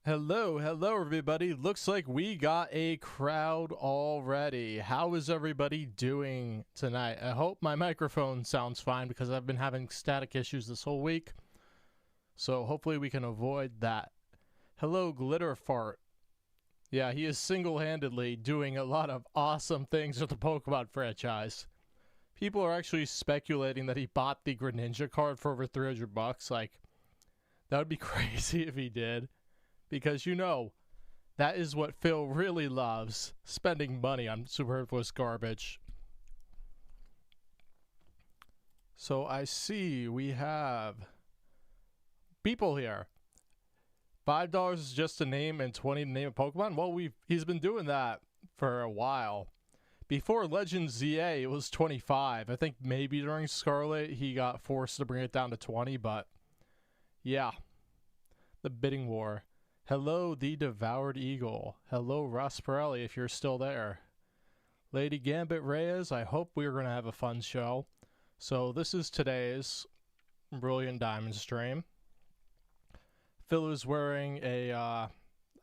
Hello everybody. Looks like we got a crowd already. How is everybody doing tonight? I hope my microphone sounds fine because I've been having static issues this whole week. So hopefully we can avoid that. Hello Glitter Fart. Yeah, he is single-handedly doing a lot of awesome things with the Pokemon franchise. People are actually speculating that he bought the Greninja card for over $300. Like, that would be crazy if he did. Because, you know, that is what Phil really loves, spending money on superfluous garbage. So I see we have people here. $5 is just a name and $20 to name a Pokemon? Well, he's been doing that for a while. Before Legend ZA, it was 25. I think maybe during Scarlet, he got forced to bring it down to 20, but yeah. The bidding war. Hello, the Devoured Eagle. Hello, Ross Pirelli, if you're still there. Lady Gambit Reyes, I hope we're going to have a fun show. So this is today's Brilliant Diamond stream. Phil is wearing a, I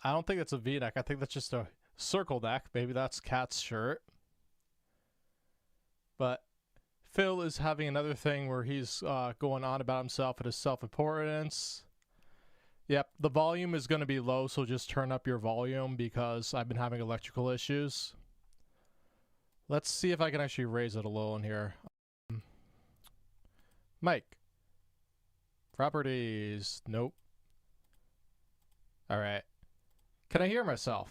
don't think it's a V-neck. I think that's just a circle neck. Maybe that's Cat's shirt. But Phil is having another thing where he's going on about himself and his self-importance. Yep, the volume is going to be low, so just turn up your volume because I've been having electrical issues. Let's see if I can actually raise it a little in here. Mike. Properties. Nope. Alright. Can I hear myself?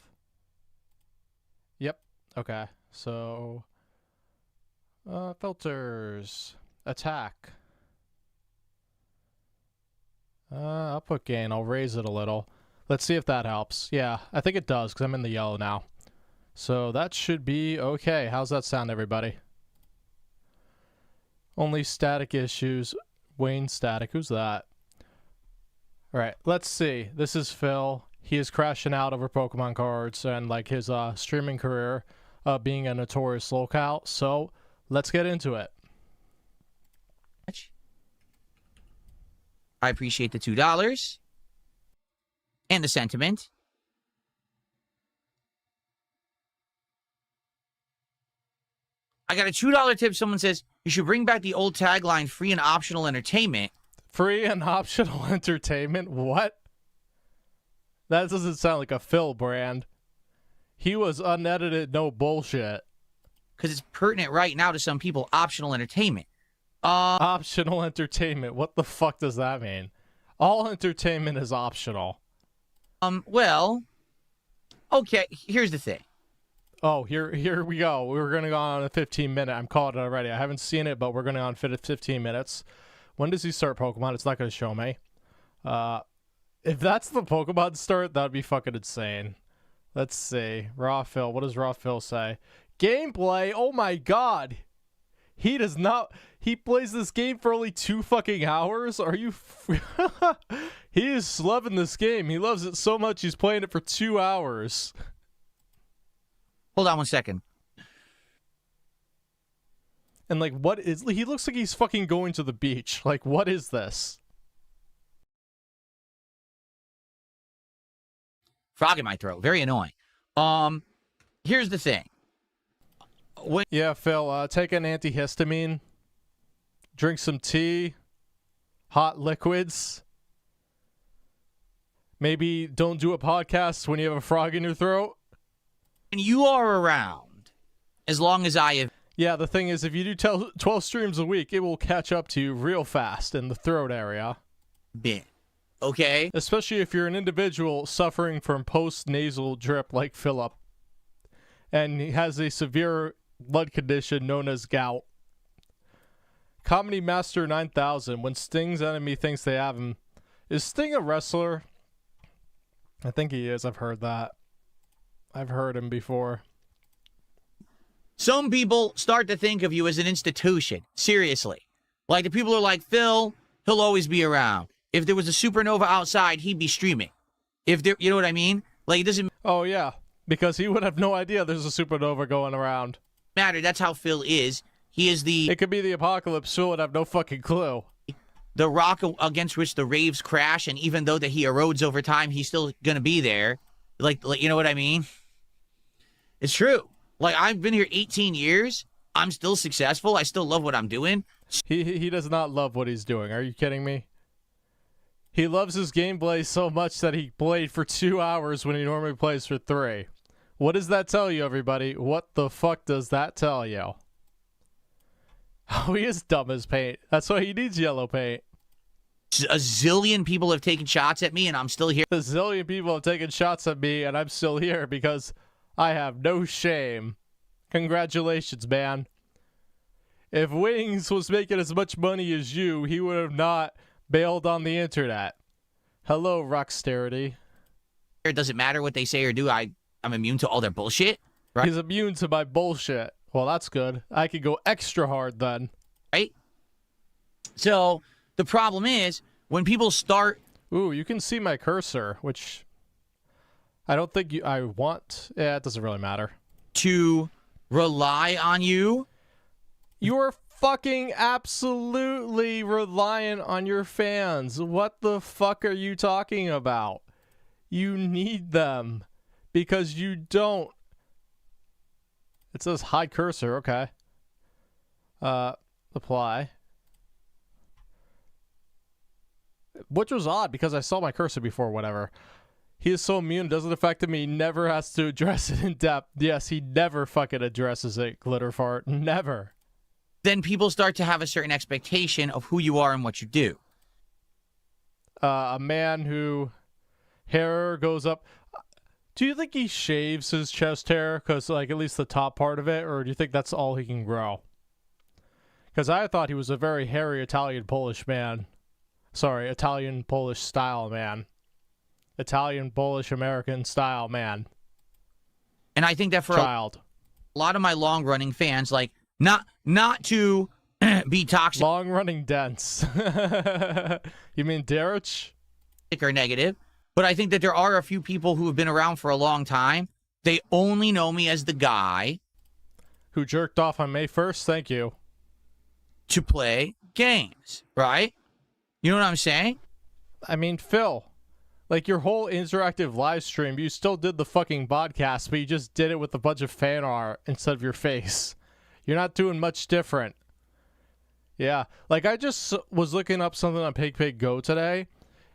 Yep. Okay. So, filters. Attack. I'll put gain. I'll raise it a little. Let's see if that helps. Yeah, I think it does because I'm in the yellow now. So that should be okay. How's that sound, everybody? Only static issues. Wayne Static. Who's that? Alright, let's see. This is Phil. He is crashing out over Pokemon cards and like his streaming career being a notorious lolcow. So let's get into it. I appreciate the $2 and the sentiment. I got a $2 tip. Someone says you should bring back the old tagline, free and optional entertainment. Free and optional entertainment? What? That doesn't sound like a Phil brand. He was unedited, no bullshit. Because it's pertinent right now to some people, optional entertainment. Optional entertainment. What the fuck does that mean? All entertainment is optional. Well, okay, here's the thing. Oh, here we go. We're going to go on a 15-minute. I'm calling it already. I haven't seen it, but we're going to go on 15 minutes. When does he start Pokemon? It's not going to show me. If that's the Pokemon start, that would be fucking insane. Let's see. Raw Phil. What does Raw Phil say? Gameplay? Oh my god. He does not. He plays this game for only 2 fucking hours? Are you? He is loving this game. He loves it so much he's playing it for 2 hours. Hold on 1 second. And like, what is? He looks like he's fucking going to the beach. Like, what is this? Frog in my throat. Very annoying. Here's the thing. Yeah, Phil, take an antihistamine, drink some tea, hot liquids. Maybe don't do a podcast when you have a frog in your throat. And you are around, as long as I have. Yeah, the thing is, if you do 12 streams a week, it will catch up to you real fast in the throat area. Been. Okay? Especially if you're an individual suffering from post-nasal drip like Philip. And he has a severe blood condition known as gout. Comedy Master 9000. When Sting's enemy thinks they have him. Is Sting a wrestler? I think he is. I've heard that. I've heard him before. Some people start to think of you as an institution. Seriously. Like the people are like, Phil, he'll always be around. If there was a supernova outside, he'd be streaming. If there, you know what I mean? Like it doesn't. Oh yeah, because he would have no idea there's a supernova going around. Matter. That's how Phil is. He is the. It could be the apocalypse. Phil would have no fucking clue. the rock against which the waves crash, and even though that he erodes over time, he's still gonna be there. Like you know what I mean? It's true. Like, I've been here 18 years. I'm still successful. I still love what I'm doing. He does not love what he's doing. Are you kidding me? He loves his gameplay so much that he played for 2 hours when he normally plays for 3. What does that tell you, everybody? What the fuck does that tell you? Oh, he is dumb as paint. That's why he needs yellow paint. A zillion people have taken shots at me, and I'm still here. A zillion people have taken shots at me, and I'm still here because I have no shame. Congratulations, man. If Wings was making as much money as you, he would have not bailed on the internet. Hello, Rocksterity. It doesn't matter what they say or do. I'm immune to all their bullshit. Right? He's immune to my bullshit. Well, that's good. I could go extra hard then. Right? So, the problem is, when people start... Ooh, you can see my cursor, which I don't think I want. Yeah, it doesn't really matter. To rely on you. You're fucking absolutely reliant on your fans. What the fuck are you talking about? You need them because you don't. It says hide cursor. Okay. Apply. Which was odd because I saw my cursor before, whatever. He is so immune, doesn't affect him. He never has to address it in depth. Yes, he never fucking addresses it, Glitterfart. Never. Then people start to have a certain expectation of who you are and what you do. A man who hair goes up. Do you think he shaves his chest hair? Because, like, at least the top part of it? Or do you think that's all he can grow? Because I thought he was a very hairy Italian-Polish man. Sorry, Italian-Polish style man. Italian-Polish-American style man. And I think that for a lot of my long-running fans, like, not to be toxic. Long-running dense. You mean Darich? Or negative. But I think that there are a few people who have been around for a long time. They only know me as the guy who jerked off on May 1st. Thank you. To play games, right? You know what I'm saying? I mean, Phil, like your whole interactive live stream, you still did the fucking podcast, but you just did it with a bunch of fan art instead of your face. You're not doing much different. Yeah, like I just was looking up something on Pig Go today,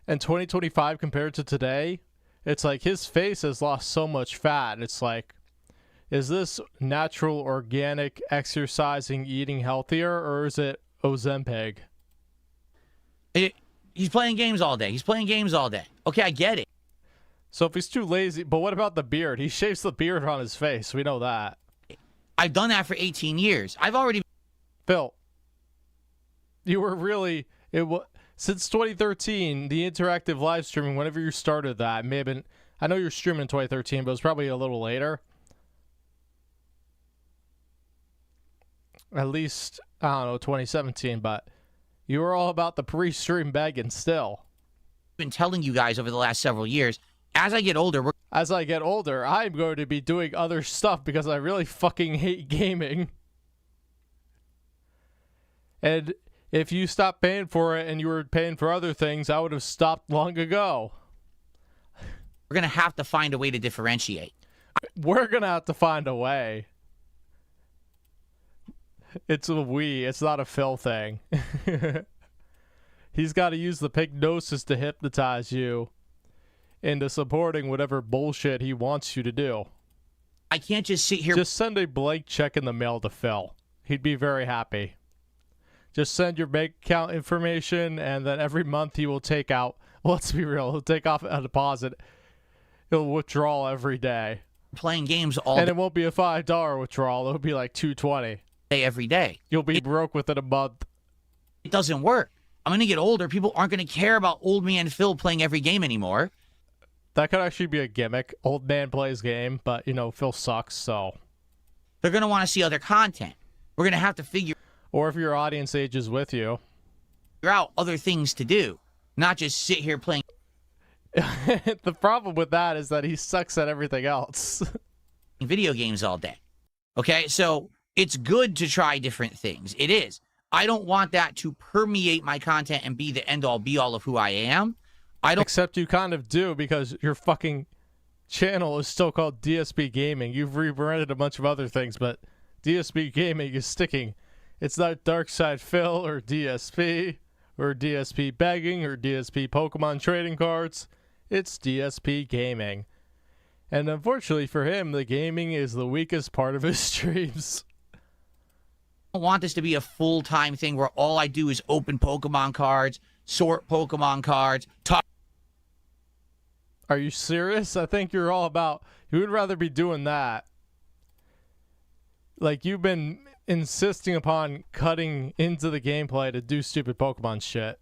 and 2025 compared to today, it's like his face has lost so much fat. It's like, is this natural, organic, exercising, eating healthier, or is it Ozempic? He's playing games all day. He's playing games all day. Okay, I get it. So if he's too lazy, but what about the beard? He shaves the beard on his face. We know that. I've done that for 18 years. I've already... Phil, you were really... Since 2013, the interactive live streaming, whenever you started that, it may have been... I know you're streaming in 2013, but it was probably a little later. At least, I don't know, 2017, but you were all about the pre-stream begging still. I've been telling you guys over the last several years, as I get older... As I get older, I'm going to be doing other stuff because I really fucking hate gaming. And if you stopped paying for it and you were paying for other things, I would have stopped long ago. We're going to have to find a way to differentiate. We're going to have to find a way. It's a we. It's not a Phil thing. He's got to use the hypnosis to hypnotize you into supporting whatever bullshit he wants you to do. I can't just sit here... Just send a blank check in the mail to Phil. He'd be very happy. Just send your bank account information, and then every month he will take out... Let's be real. He'll take off a deposit. He'll withdraw every day. Playing games all day. And it won't be a $5 withdrawal. It'll be like $2.20. Every day. You'll be broke within a month. It doesn't work. I'm going to get older. People aren't going to care about old man Phil playing every game anymore. That could actually be a gimmick. Old man plays game, but, you know, Phil sucks, so... They're going to want to see other content. We're going to have to figure... Or if your audience ages with you. Figure out other things to do. Not just sit here playing... The problem with that is that he sucks at everything else. Video games all day. Okay, so it's good to try different things. It is. I don't want that to permeate my content and be the end-all be-all of who I am. Except you kind of do, because your fucking channel is still called DSP Gaming. You've rebranded a bunch of other things, but DSP Gaming is sticking. It's not Dark Side Phil or DSP or DSP Begging or DSP Pokemon Trading Cards. It's DSP Gaming. And unfortunately for him, the gaming is the weakest part of his streams. I don't want this to be a full-time thing where all I do is open Pokemon cards, sort Pokemon cards, talk. Are you serious? I think you're all about... You would rather be doing that. Like, you've been insisting upon cutting into the gameplay to do stupid Pokemon shit.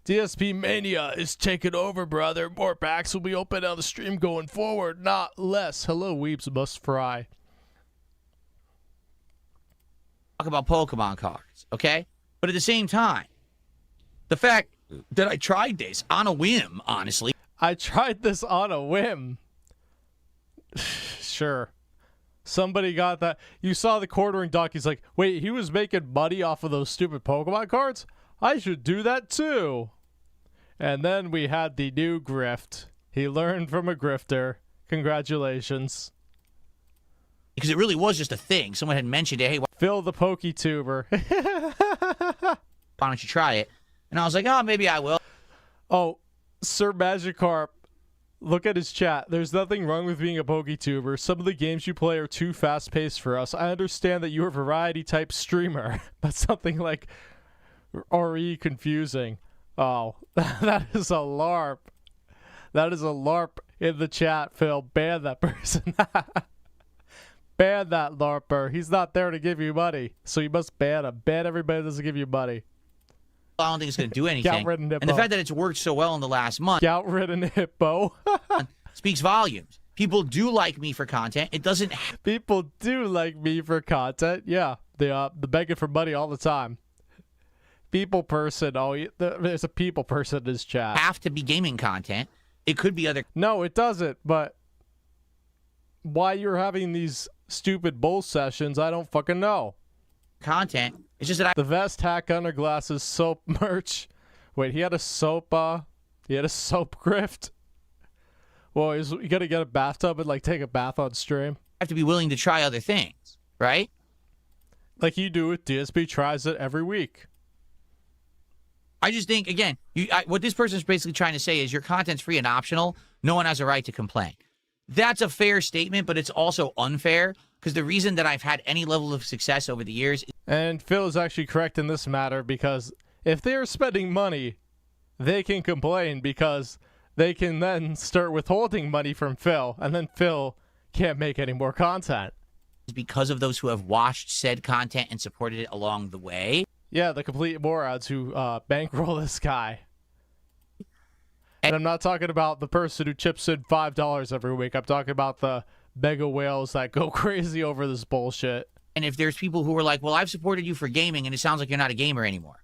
DSP Mania is taking over, brother. More packs will be open on the stream going forward, not less. Hello, weebs must fry. Talk about Pokemon cards, okay? But at the same time, the fact that I tried this on a whim, honestly. I tried this on a whim. Sure. Somebody got that. You saw the quartering doc. He's like, wait, he was making money off of those stupid Pokemon cards? I should do that too. And then we had the new grift. He learned from a grifter. Congratulations. Because it really was just a thing. Someone had mentioned it. Hey, Phil the PokeTuber. why don't you try it? And I was like, oh, maybe I will. Oh, Sir Magikarp. Look at his chat. There's nothing wrong with being a PokeTuber. Some of the games you play are too fast-paced for us. I understand that you're a variety-type streamer. That's something like RE confusing. Oh, that is a LARP. That is a LARP in the chat, Phil. Ban that person. Ban that LARPer. He's not there to give you money, so you must ban him. Ban everybody that doesn't give you money. I don't think it's going to do anything. Gout-ridden hippo. And the fact that it's worked so well in the last month Gout-ridden hippo. speaks volumes. People do like me for content. It doesn't... People do like me for content. Yeah, the begging for money all the time. People person. Oh, there's a people person in his chat. have to be gaming content. It could be other... No, it doesn't, but why you're having these stupid bull sessions, I don't fucking know. content. It's just that The vest, hat, gunner, glasses, soap merch. Wait, he had a soap grift? Well, you gotta get a bathtub and like take a bath on stream. I have to be willing to try other things, right? Like you do with DSP tries it every week. I just think, again, what this person's basically trying to say is your content's free and optional. No one has a right to complain. That's a fair statement, but it's also unfair because the reason that I've had any level of success over the years... And Phil is actually correct in this matter because if they're spending money, they can complain because they can then start withholding money from Phil, and then Phil can't make any more content. Because of those who have watched said content and supported it along the way. Yeah, the complete morons who bankroll this guy. And I'm not talking about the person who chips in $5 every week. I'm talking about the mega whales that go crazy over this bullshit. And if there's people who are like, well, I've supported you for gaming, and it sounds like you're not a gamer anymore.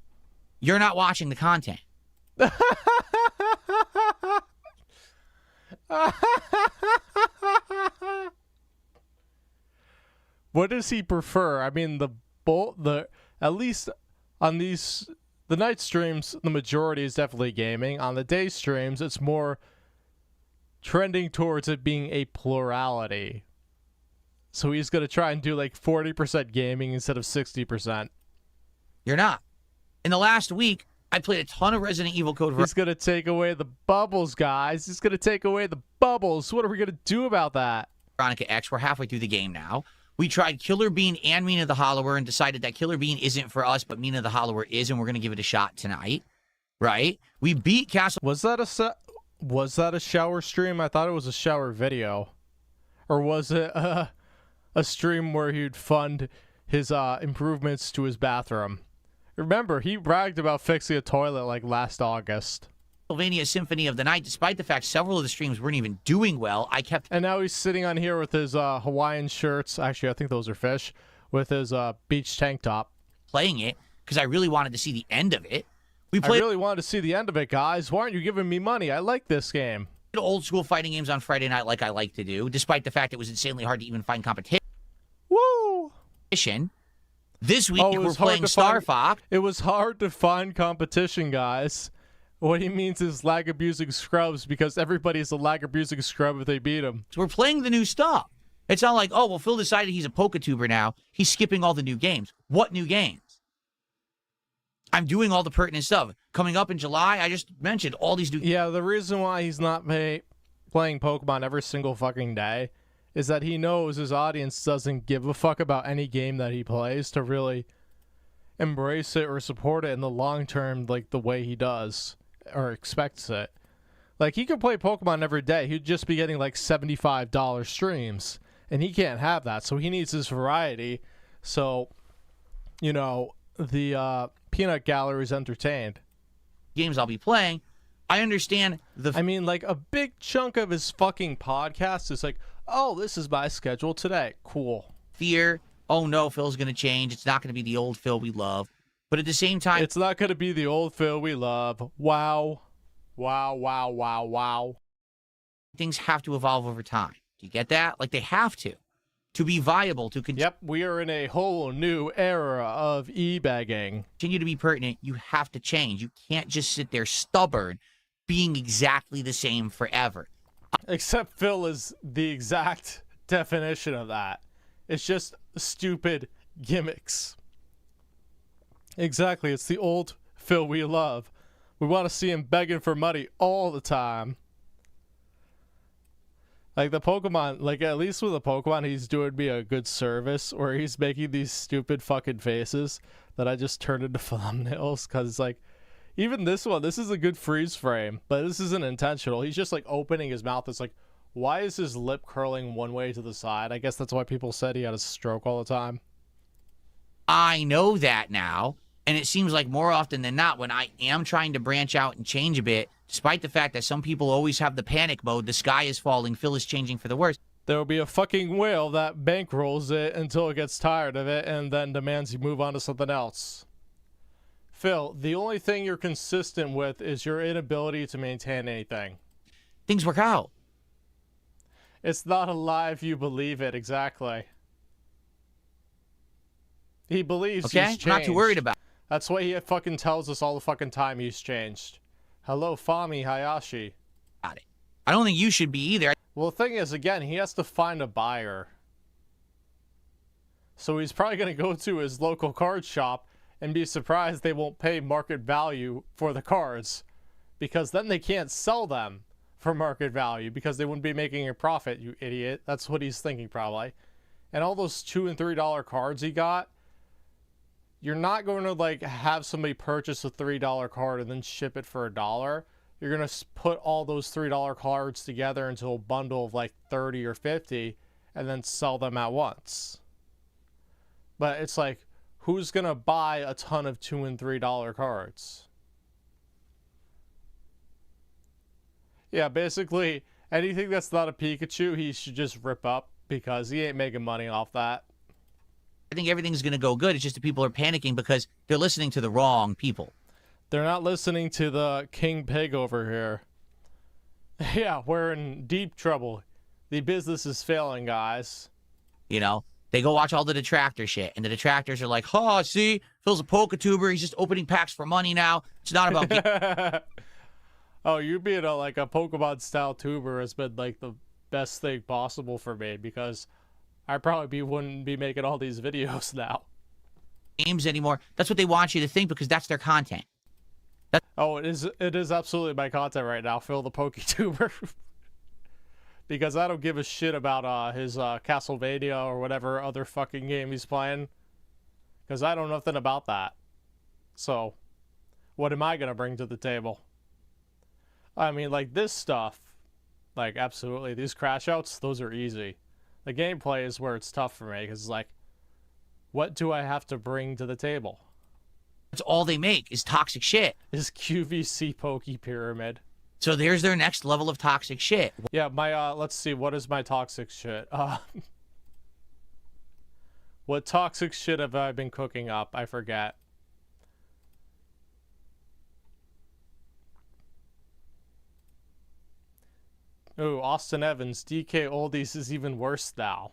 You're not watching the content. What does he prefer? I mean, at least on the night streams, the majority is definitely gaming. On the day streams, it's more trending towards it being a plurality. So he's going to try and do like 40% gaming instead of 60%. You're not. In the last week, I played a ton of Resident Evil Code He's going to take away the bubbles, guys. He's going to take away the bubbles. What are we going to do about that? Veronica X. We're halfway through the game now. We tried Killer Bean and Mina the Hollower and decided that Killer Bean isn't for us, but Mina the Hollower is, and we're going to give it a shot tonight. Right? We beat Castle... Was that a shower stream? I thought it was a shower video. Or was it a stream where he'd fund his improvements to his bathroom? Remember, he bragged about fixing a toilet like last August. Pennsylvania Symphony of the Night, despite the fact several of the streams weren't even doing well, I kept... And now he's sitting on here with his Hawaiian shirts. Actually, I think those are fish. With his beach tank top. Playing it, because I really wanted to see the end of it. I really wanted to see the end of it, guys. Why aren't you giving me money? I like this game. Old school fighting games on Friday night like I like to do, despite the fact it was insanely hard to even find competition. Woo! This week, we're was hard playing to Star find- Fox. It was hard to find competition, guys. What he means is lag-abusing scrubs because everybody's a lag-abusing scrub if they beat him. So we're playing the new stuff. It's not like, oh, well, Phil decided he's a PokeTuber now. He's skipping all the new games. What new games? I'm doing all the pertinent stuff. Coming up in July, I just mentioned all these new... Yeah, the reason why he's not playing Pokemon every single fucking day is that he knows his audience doesn't give a fuck about any game that he plays to really embrace it or support it in the long term like the way he does or expects it. Like, he could play Pokemon every day. He'd just be getting like $75 streams, and he can't have that, so he needs his variety. So, you know, the peanut gallery is entertained. Games I'll be playing, I understand I mean, like, a big chunk of his fucking podcast is like, oh, this is my schedule today. Cool. fear. Oh no, Phil's going to change. It's not going to be the old Phil we love. But at the same time, It's not going to be the old Phil we love. Wow. Wow, wow, wow, wow. things have to evolve over time. Do you get that? Like, they have to be viable, to Yep, we are in a whole new era of e-begging. continue to be pertinent. You have to change. You can't just sit there stubborn, being exactly the same forever. Except Phil is the exact definition of that. It's just stupid gimmicks. Exactly, it's the old Phil we love. We want to see him begging for money all the time. Like the Pokemon, like at least with the Pokemon, he's doing me a good service where he's making these stupid fucking faces that I just turned into thumbnails because it's like, even this one, this is a good freeze frame, but this isn't intentional. He's just like opening his mouth. It's like, why is his lip curling one way to the side? I guess that's why people said he had a stroke all the time. I know that now, and it seems like more often than not, when I am trying to branch out and change a bit, despite the fact that some people always have the panic mode, the sky is falling, Phil is changing for the worse. There will be a fucking whale that bankrolls it until it gets tired of it and then demands you move on to something else. Phil, the only thing you're consistent with is your inability to maintain anything. Things work out. It's not a lie if you believe it, exactly. He believes Okay? he's I'm changed. not too worried about it. That's why he fucking tells us all the fucking time he's changed. Hello, Fami Hayashi. I don't think you should be either. Well, the thing is, again, he has to find a buyer. So he's probably going to go to his local card shop and be surprised they won't pay market value for the cards. Because then they can't sell them for market value because they wouldn't be making a profit, you idiot. That's what he's thinking probably. And all those $2 and $3 cards he got, you're not going to like have somebody purchase a $3 card and then ship it for $1. You're going to put all those $3 cards together into a bundle of like 30 or 50 and then sell them at once. But it's like, who's going to buy a ton of $2 and $3 cards? Yeah, basically anything that's not a Pikachu, he should just rip up because he ain't making money off that. I think everything's going to go good. It's just that people are panicking because they're listening to the wrong people. They're not listening to the King Pig over here. Yeah, we're in deep trouble. The business is failing, guys. You know, they go watch all the detractor shit, and the detractors are like, "Oh, see, Phil's a PokeTuber. He's just opening packs for money now. It's not about." Oh, you being like a Pokemon style tuber has been like the best thing possible for me because I probably wouldn't be making all these videos now. Games anymore. That's what they want you to think because that's their content. Oh, it is absolutely my content right now, Phil the PokeTuber. Because I don't give a shit about his Castlevania or whatever other fucking game he's playing. Because I know nothing about that. So, what am I going to bring to the table? I mean, like this stuff, like absolutely, these crash outs, those are easy. The gameplay is where it's tough for me because it's like, what do I have to bring to the table? That's all they make is toxic shit. Is QVC Poke Pyramid. So there's their next level of toxic shit. Yeah, my, let's see, what is my toxic shit? What toxic shit have I been cooking up? I forget. Ooh, Austin Evans, DK Oldies is even worse now.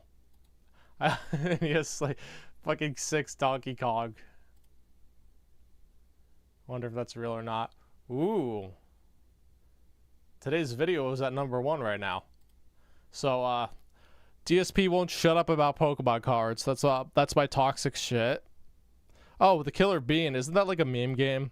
Yes, like, Fucking 6 Donkey Kong. Wonder if that's real or not. Ooh. Today's video is at #1 right now. So, DSP won't shut up about Pokemon cards. That's my toxic shit. Oh, the Killer Bean. Isn't that like a meme game?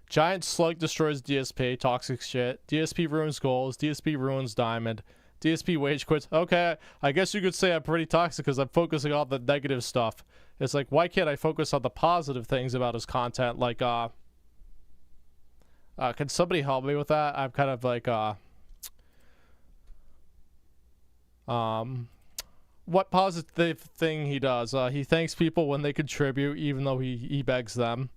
Giant Slug destroys DSP. Toxic shit. DSP ruins goals. DSP ruins Diamond. DSP wage quits. Okay, I guess you could say I'm pretty toxic because I'm focusing on the negative stuff. It's like, why can't I focus on the positive things about his content? Like, can somebody help me with that? I'm kind of like, what positive thing he does? He thanks people when they contribute, even though he begs them.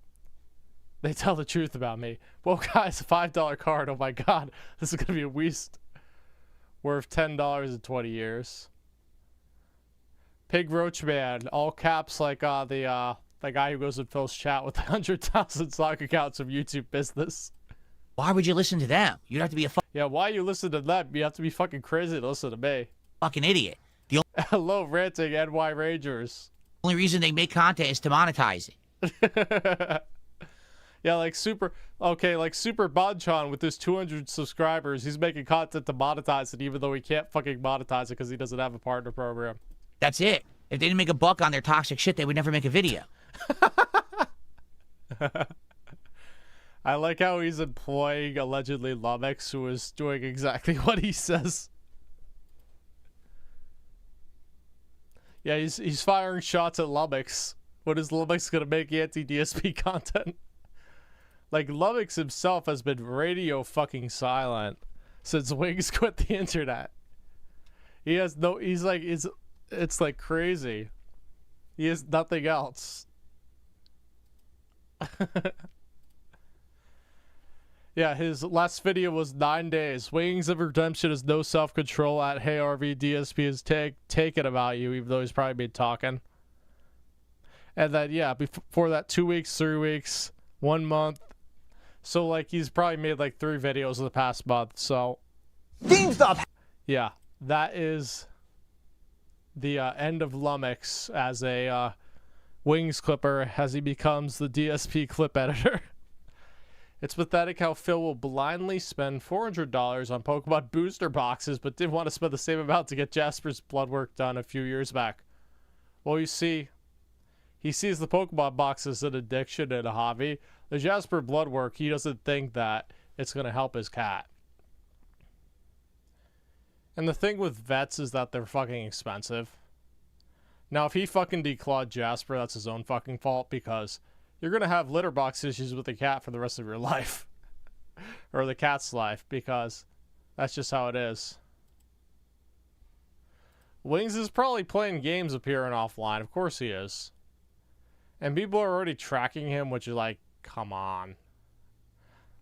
They tell the truth about me. Well, guys, a $5 card. Oh my god, this is gonna be a waste. Worth $10 in 20 years. Pig Roach Man, all caps, like the guy who goes in Phil's chat with 100,000 stock accounts of YouTube business. Why would you listen to them? You'd have to be a Yeah, why you listen to them? You have to be fucking crazy to listen to me. fucking idiot. The Hello, ranting NY Rangers. only reason they make content is to monetize it. Yeah, like Super Bonchan with his 200 subscribers, he's making content to monetize it, even though he can't fucking monetize it because he doesn't have a partner program. That's it. If they didn't make a buck on their toxic shit, they would never make a video. I like how he's employing allegedly Lumix, who is doing exactly what he says. Yeah, he's firing shots at Lumix. What is Lumix gonna make anti-DSP content? Like, Lumix himself has been radio fucking silent since Wings quit the internet. He has no, he's like, it's like crazy. He has nothing else. Yeah, his last video was 9 days. Wings of Redemption is no self-control at Hey RV DSP is taken about you, even though he's probably been talking. And then, yeah, before that, 2 weeks, 3 weeks, 1 month. So, like, he's probably made, like, 3 videos in the past month, so. GameStop! Yeah, that is the end of Lumix as a Wings clipper as he becomes the DSP clip editor. It's pathetic how Phil will blindly spend $400 on Pokemon booster boxes, but didn't want to spend the same amount to get Jasper's blood work done a few years back. Well, you see, he sees the Pokemon box as an addiction and a hobby. The Jasper blood work, he doesn't think that it's going to help his cat. And the thing with vets is that they're fucking expensive. Now, if he fucking declawed Jasper, that's his own fucking fault, because you're going to have litter box issues with the cat for the rest of your life. Or the cat's life, because that's just how it is. Wings is probably playing games appearing offline. Of course he is. And people are already tracking him, which is like, come on.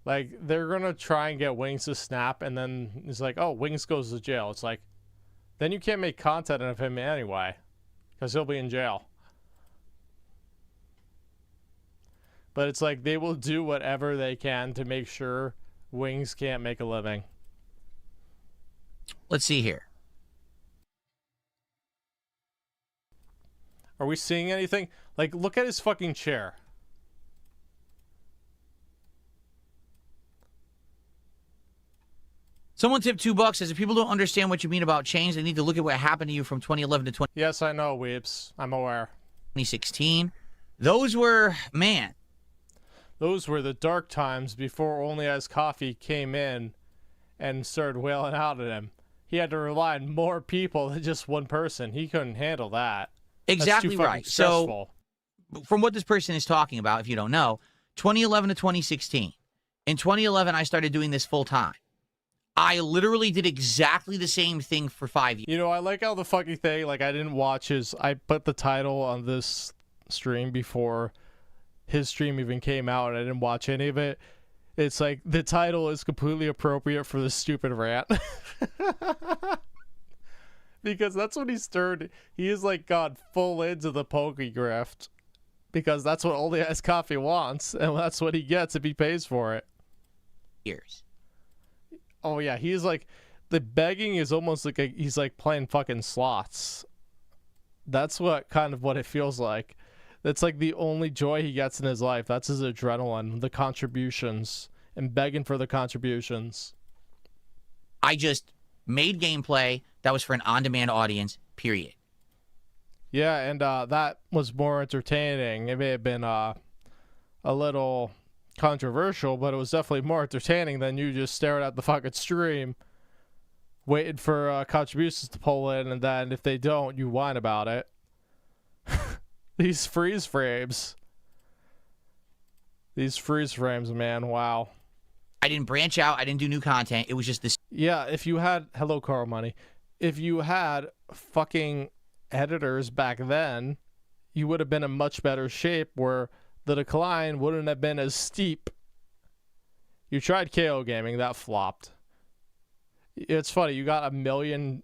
Like, they're going to try and get Wings to snap, and then it's like, oh, Wings goes to jail. It's like, then you can't make content of him anyway, because he'll be in jail. But it's like, they will do whatever they can to make sure Wings can't make a living. Let's see here. Are we seeing anything? Like, look at his fucking chair. Someone tipped $2, says if people don't understand what you mean about change, they need to look at what happened to you from 2011 to Yes, I know, Weeps. I'm aware. 2016. Those were, man. Those were the dark times before Only As Coffee came in and started wailing out at him. He had to rely on more people than just one person. He couldn't handle that. Exactly right. So, from what this person is talking about, if you don't know, 2011 to 2016. In 2011, I started doing this full time. I literally did exactly the same thing for 5 years. You know, I like how the fucking thing, like, I didn't watch his, I put the title on this stream before his stream even came out, and I didn't watch any of it. It's like, the title is completely appropriate for this stupid rant. Because that's what he stirred. He is, like, gone full into the Pokegrift. Because that's what Only As Coffee wants, and that's what he gets if he pays for it. Years. Oh, yeah, he's like, the begging is almost like he's like playing fucking slots. That's what kind of what it feels like. That's like the only joy he gets in his life. That's his adrenaline, the contributions, and begging for the contributions. I just made gameplay that was for an on-demand audience, period. Yeah, and that was more entertaining. It may have been a little controversial, but it was definitely more entertaining than you just staring at the fucking stream, waiting for contributions to pull in, and then if they don't, you whine about it. These freeze frames. These freeze frames, man, wow. I didn't branch out. I didn't do new content. It was just this. Yeah, if you had... Hello, Carl Money. If you had fucking editors back then, you would have been in much better shape where the decline wouldn't have been as steep. You tried KO Gaming, that flopped. It's funny, you got a 1 million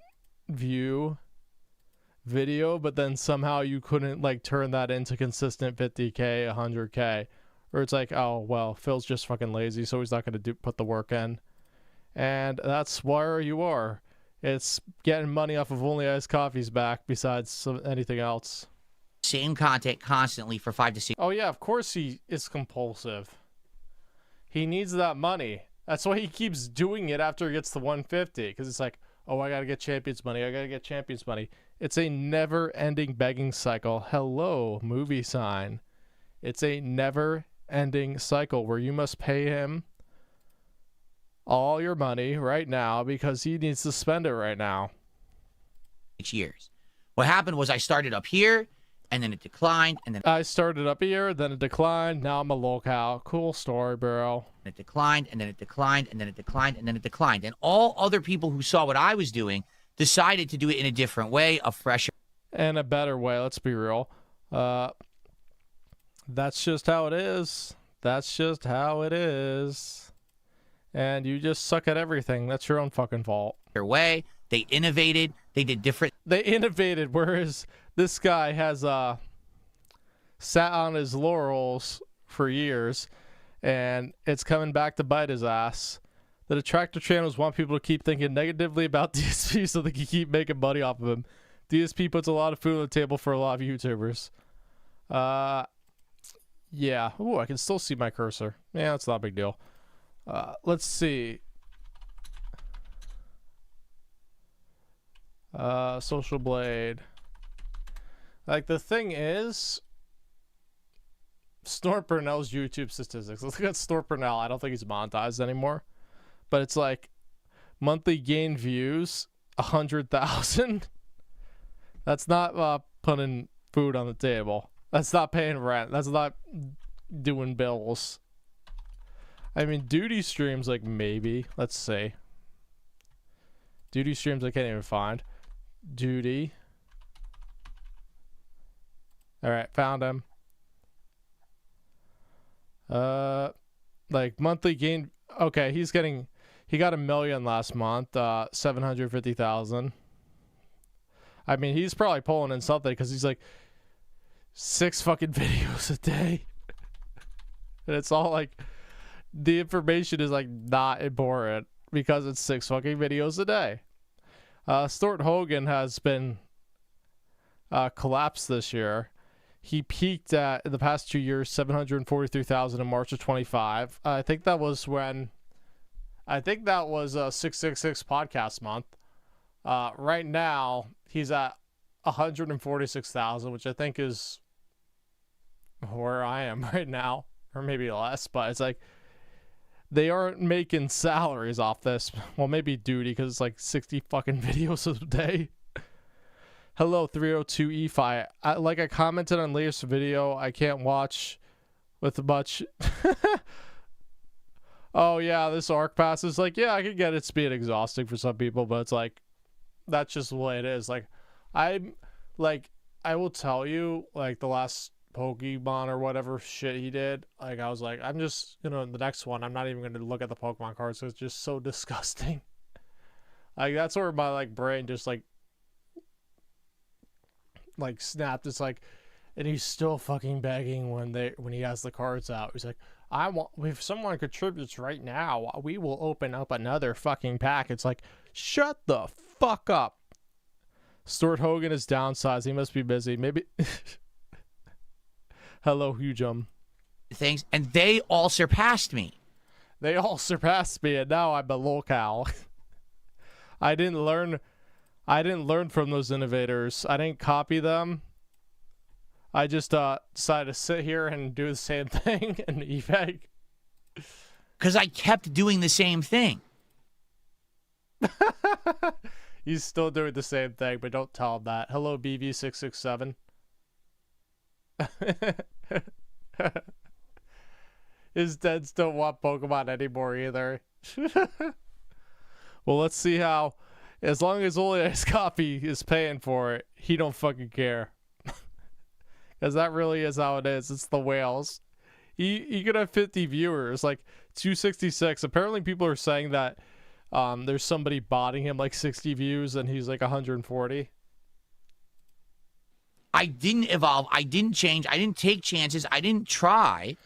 view video, but then somehow you couldn't like turn that into consistent 50K, 100K. Or it's like, oh, well, Phil's just fucking lazy, so he's not going to put the work in. And that's where you are. It's getting money off of Only Iced Coffee's back besides anything else. Same content constantly for 5 to 6. Oh, yeah, of course he is compulsive. He needs that money. That's why he keeps doing it after he gets to 150. Because it's like, oh, I got to get Champions money. I got to get Champions money. It's a never-ending begging cycle. Hello, movie sign. It's a never-ending cycle where you must pay him all your money right now because he needs to spend it right now. 6 years. What happened was I started up here, and then it declined, and then I started up here, then it declined. Now I'm a locale. Cool story, bro. it declined, and then it declined, and then it declined, and then it declined. And all other people who saw what I was doing decided to do it in a different way, a fresher and a better way. Let's be real. That's just how it is. That's just how it is. And you just suck at everything. That's your own fucking fault. way. They innovated. They did different. They innovated, whereas this guy has sat on his laurels for years, and it's coming back to bite his ass. The detractor channels want people to keep thinking negatively about DSP so they can keep making money off of him. DSP puts a lot of food on the table for a lot of YouTubers. Yeah. Ooh, I can still see my cursor. Yeah, that's not a big deal. Let's see. Social Blade. Like, the thing is, Snort Purnell's YouTube statistics. Let's look at Snort Purnell. I don't think he's monetized anymore. But it's like monthly gain views, 100,000. That's not putting food on the table. That's not paying rent. That's not doing bills. I mean, duty streams, like, maybe. Let's see. Duty streams I can't even find. Duty. Alright, found him. Like, monthly gain. Okay, he got 1 million last month. 750,000. I mean, he's probably pulling in something because he's like 6 fucking videos a day. And it's all like, the information is like not important because it's 6 fucking videos a day. Stuart Hogan has been collapsed this year. He peaked at, in the past 2 years, 743,000 in March of 25. I think that was 666 podcast month. Right now, he's at 146,000, which I think is where I am right now, or maybe less. But it's like, they aren't making salaries off this. Well, maybe duty, because it's like 60 fucking videos a day. Hello, 302 EFI. Like I commented on latest video, I can't watch with much. Oh, yeah, this arc pass is like, yeah, I can get it's being exhausting for some people, but it's like, that's just the way it is. Like, I will tell you, like, the last Pokemon or whatever shit he did, like, I was like, I'm just, the next one, I'm not even going to look at the Pokemon cards, because it's just so disgusting. Like, that's where my, like, brain just, like, snapped. It's like, and he's still fucking begging when he has the cards out. He's like, if someone contributes right now, we will open up another fucking pack. It's like, shut the fuck up. Stuart Hogan is downsized. He must be busy. Maybe Hello, Hujum. things, and they all surpassed me. They all surpassed me, and now I'm a locale. I didn't learn from those innovators. I didn't copy them. I just decided to sit here and do the same thing and evac. Because I kept doing the same thing. He's still doing the same thing, but don't tell him that. Hello, BV667. His dads don't want Pokemon anymore either. Well, let's see how. As long as Olia's copy is paying for it, he don't fucking care. Because that really is how it is. It's the whales. He could have 50 viewers, like 266. Apparently, people are saying that there's somebody botting him like 60 views, and he's like 140. I didn't evolve. I didn't change. I didn't take chances. I didn't try.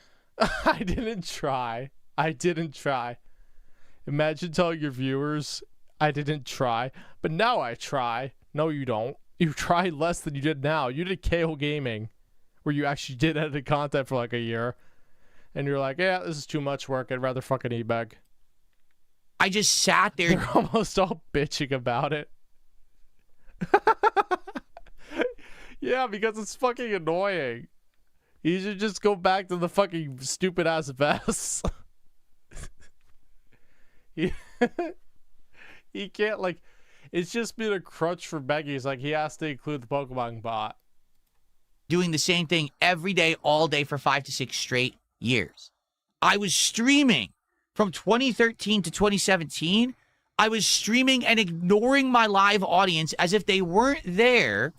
I didn't try. Imagine telling your viewers, I didn't try, but now I try. No, you don't. You try less than you did now. You did KO Gaming, where you actually did edit content for like a year. And you're like, yeah, this is too much work. I'd rather fucking e-bag. I just sat there. They're almost all bitching about it. Yeah, because it's fucking annoying. You should just go back to the fucking stupid ass vests. He can't, like, it's just been a crutch for Becky. It's like he has to include the Pokemon bot. Doing the same thing every day, all day for 5 to 6 straight years. I was streaming from 2013 to 2017. I was streaming and ignoring my live audience as if they weren't there.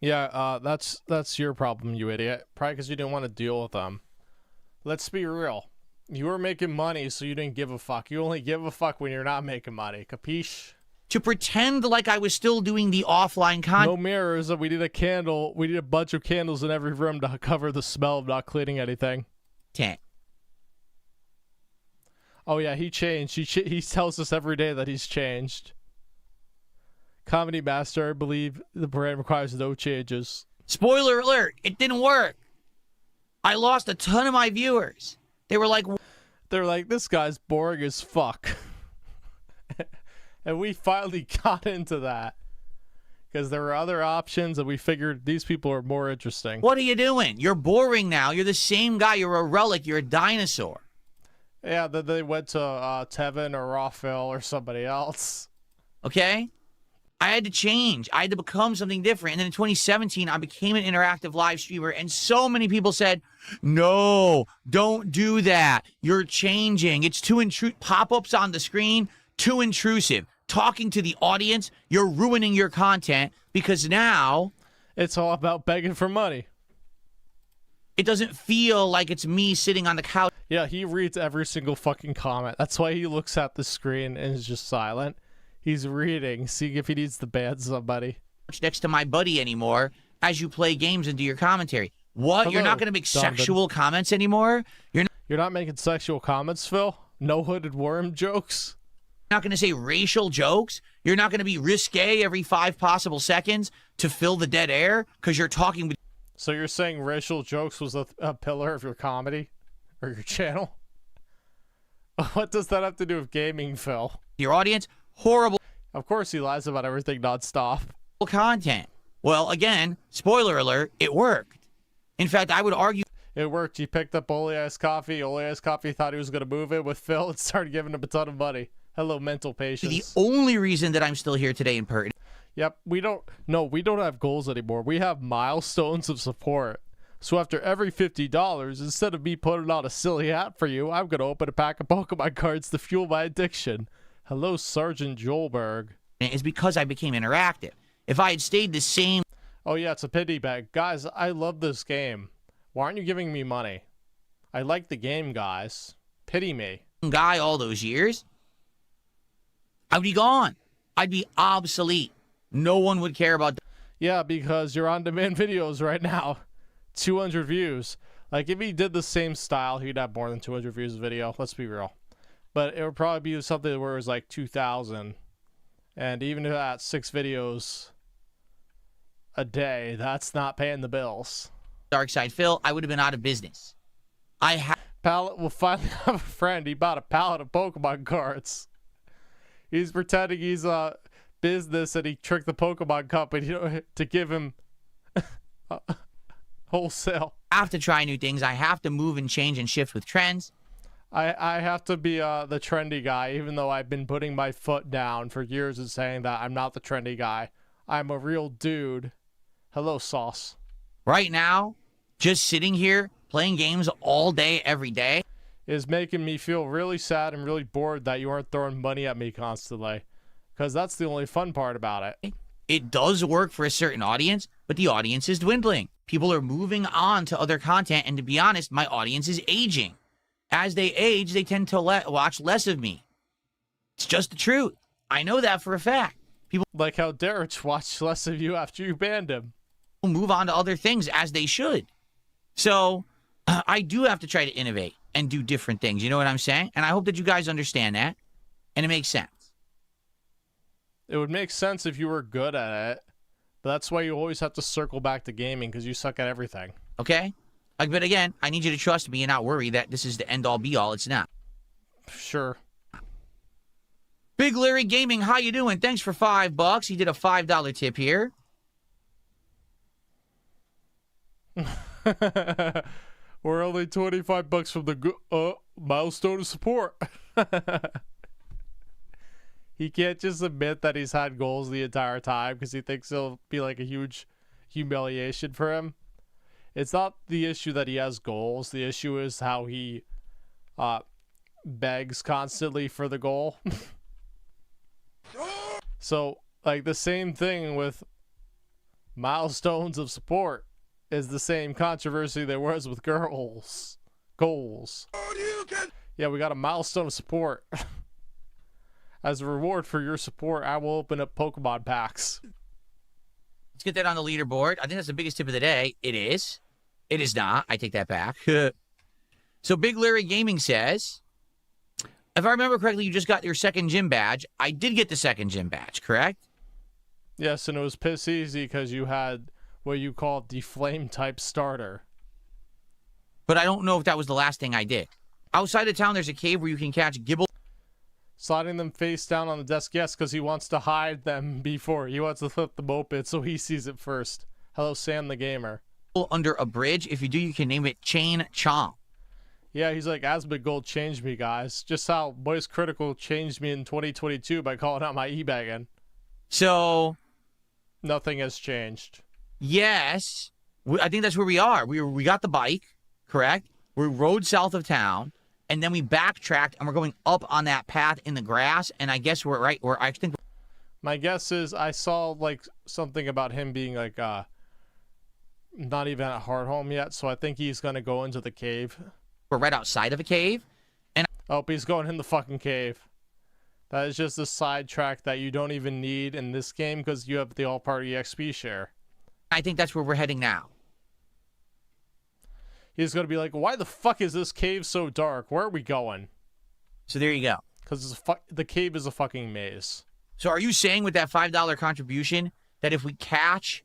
Yeah, that's your problem, you idiot. Probably because you didn't want to deal with them. Let's be real. You were making money, so you didn't give a fuck. You only give a fuck when you're not making money. Capiche? To pretend like I was still doing the offline content. No mirrors. We need a candle. We need a bunch of candles in every room to cover the smell of not cleaning anything. Oh yeah, he changed. He tells us every day that he's changed. Comedy Master, I believe the brand requires no changes. Spoiler alert, it didn't work. I lost a ton of my viewers. They're like, this guy's boring as fuck. And we finally got into that. Because there were other options, and we figured these people are more interesting. What are you doing? You're boring now. You're the same guy. You're a relic. You're a dinosaur. Yeah, then they went to Tevin or Rawphil or somebody else. Okay? I had to change. I had to become something different. And then in 2017, I became an interactive live streamer, and so many people said, no, don't do that. You're changing. It's too intrusive. Pop-ups on the screen, too intrusive. Talking to the audience, you're ruining your content because now it's all about begging for money. It doesn't feel like it's me sitting on the couch. Yeah, he reads every single fucking comment. That's why he looks at the screen and is just silent. He's reading, seeing if he needs to ban somebody. Next to my buddy anymore as you play games and do your commentary. What? Hello, you're not going to make Donovan. sexual comments anymore? You're not making sexual comments, Phil? No hooded worm jokes? not going to say racial jokes? You're not going to be risque every 5 possible seconds to fill the dead air because you're talking with... So you're saying racial jokes was a pillar of your comedy? Or your channel? What does that have to do with gaming, Phil? Your audience? Horrible. Of course he lies about everything nonstop. Content. Well, again, spoiler alert, it worked. In fact, I would argue... It worked. He picked up Ole Ice Coffee. Ole Ice Coffee thought he was going to move it with Phil and started giving him a ton of money. Hello, mental patients. The only reason that I'm still here today in Pertin. Yep, we don't have goals anymore. We have milestones of support. So after every $50, instead of me putting on a silly hat for you, I'm going to open a pack of Pokemon cards to fuel my addiction. Hello, Sergeant Joelberg. Is because I became interactive. If I had stayed the same... Oh yeah, it's a pity bag. Guys, I love this game. Why aren't you giving me money? I like the game, guys. Pity me. ...guy all those years, I'd be gone. I'd be obsolete. No one would care about... Yeah, because you're on-demand videos right now. 200 views. Like, if he did the same style, he'd have more than 200 views a video. Let's be real. But it would probably be something where it was like 2,000. And even if that's 6 videos a day, that's not paying the bills. Dark Side Phil, I would have been out of business. Pallet will finally have a friend. He bought a pallet of Pokemon cards. He's pretending he's a business and he tricked the Pokemon company to give him wholesale. I have to try new things. I have to move and change and shift with trends. I have to be the trendy guy, even though I've been putting my foot down for years and saying that I'm not the trendy guy. I'm a real dude. Hello, Sauce. Right now, just sitting here playing games all day, every day, is making me feel really sad and really bored that you aren't throwing money at me constantly. Because that's the only fun part about it. It does work for a certain audience, but the audience is dwindling. People are moving on to other content, and to be honest, my audience is aging. As they age, they tend to watch less of me. It's just the truth. I know that for a fact. People like how Derek watched less of you after you banned him. Move on to other things as they should. So I do have to try to innovate and do different things. You know what I'm saying? And I hope that you guys understand that. And it makes sense. It would make sense if you were good at it. But that's why you always have to circle back to gaming, because you suck at everything. Okay? But again, I need you to trust me and not worry that this is the end-all be-all. It's not. Sure. Big Larry Gaming, how you doing? Thanks for $5. He did a $5 tip here. We're only $25 from the milestone of support. He can't just admit that he's had goals the entire time because he thinks it'll be like a huge humiliation for him. It's not the issue that he has goals. The issue is how he begs constantly for the goal. So, like, the same thing with milestones of support is the same controversy there was with goals. Yeah, we got a milestone of support. As a reward for your support, I will open up Pokemon packs. Let's get that on the leaderboard. I think that's the biggest tip of the day. It is. It is not. I take that back. So Big Larry Gaming says, if I remember correctly, you just got your second gym badge. I did get the second gym badge, correct? Yes, and it was piss easy because you had what you call the flame type starter. But I don't know if that was the last thing I did. Outside of town, there's a cave where you can catch Gibble. Sliding them face down on the desk, yes, because he wants to hide them before. He wants to flip them open so he sees it first. Hello, Sam the Gamer. Under a bridge. If you do, you can name it Chain Chomp. Yeah, he's like, Asmongold changed me, guys. Just how Voice Critical changed me in 2022 by calling out my e-bagging. So... nothing has changed. Yes. I think that's where we are. We got the bike, correct? We rode south of town. And then we backtracked, and we're going up on that path in the grass. And I guess we're right where I think. My guess is I saw like something about him being like not even at Hardhome yet. So I think he's gonna go into the cave. We're right outside of a cave, and oh, he's going in the fucking cave. That is just a sidetrack that you don't even need in this game because you have the all-party XP share. I think that's where we're heading now. He's going to be like, why the fuck is this cave so dark? Where are we going? So there you go. Because the cave is a fucking maze. So are you saying with that $5 contribution that if we catch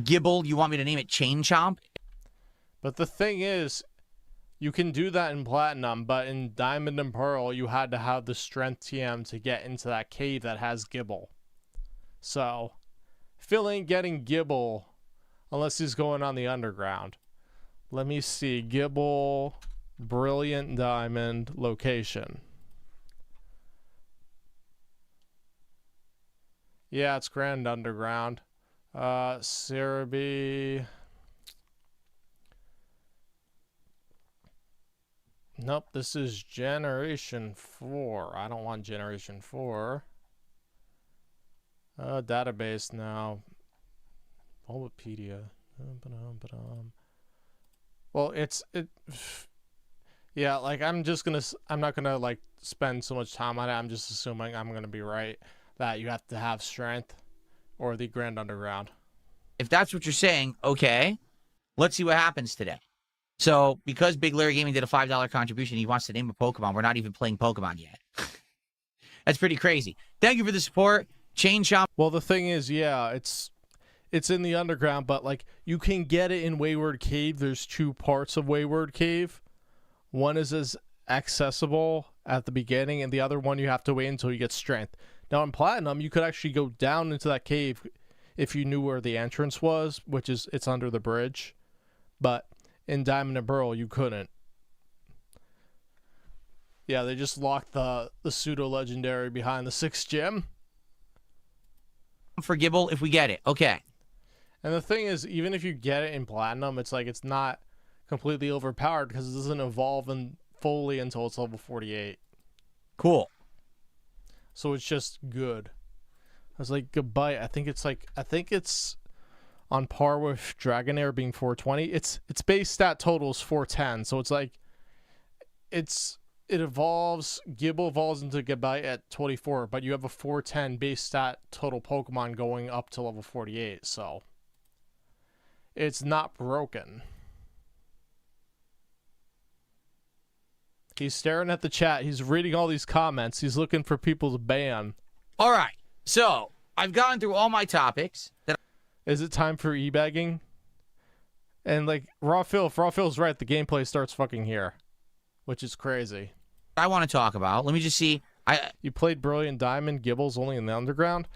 Gibble, you want me to name it Chain Chomp? But the thing is, you can do that in Platinum, but in Diamond and Pearl, you had to have the Strength TM to get into that cave that has Gibble. So, Phil ain't getting Gibble unless he's going on the Underground. Let me see. Gibble, Brilliant Diamond, location. Yeah, it's Grand Underground. Cerebi. Nope, this is Generation 4. I don't want Generation 4. Database now. Bulbapedia. Well, yeah, like I'm not gonna like spend so much time on it. I'm just assuming I'm gonna be right that you have to have Strength or the Grand Underground. If that's what you're saying, okay. Let's see what happens today. So, because Big Larry Gaming did a $5 contribution, he wants to name a Pokemon. We're not even playing Pokemon yet. That's pretty crazy. Thank you for the support. Chain Chomp. Well, the thing is, yeah, it's in the underground, but like you can get it in Wayward Cave. There's 2 parts of Wayward Cave. One is as accessible at the beginning, and the other one you have to wait until you get strength. Now in Platinum, you could actually go down into that cave if you knew where the entrance was, which is it's under the bridge. But in Diamond and Pearl, you couldn't. Yeah, they just locked the pseudo-legendary behind the 6th gym. For Gibble if we get it. Okay. And the thing is, even if you get it in Platinum, it's like it's not completely overpowered because it doesn't evolve fully until it's level 48. Cool. So it's just good. It's like goodbye. I think it's on par with Dragonair being 420. Its base stat total is 410. So it's like it evolves. Gibble evolves into goodbye at 24, but you have a 410 base stat total Pokemon going up to level 48. So it's not broken. He's staring at the chat. He's reading all these comments. He's looking for people to ban. All right. So I've gone through all my topics. Is it time for e-bagging? And like if Raw Phil's right, the gameplay starts fucking here, which is crazy. I want to talk about. Let me just see. You played Brilliant Diamond. Gibble's only in the underground.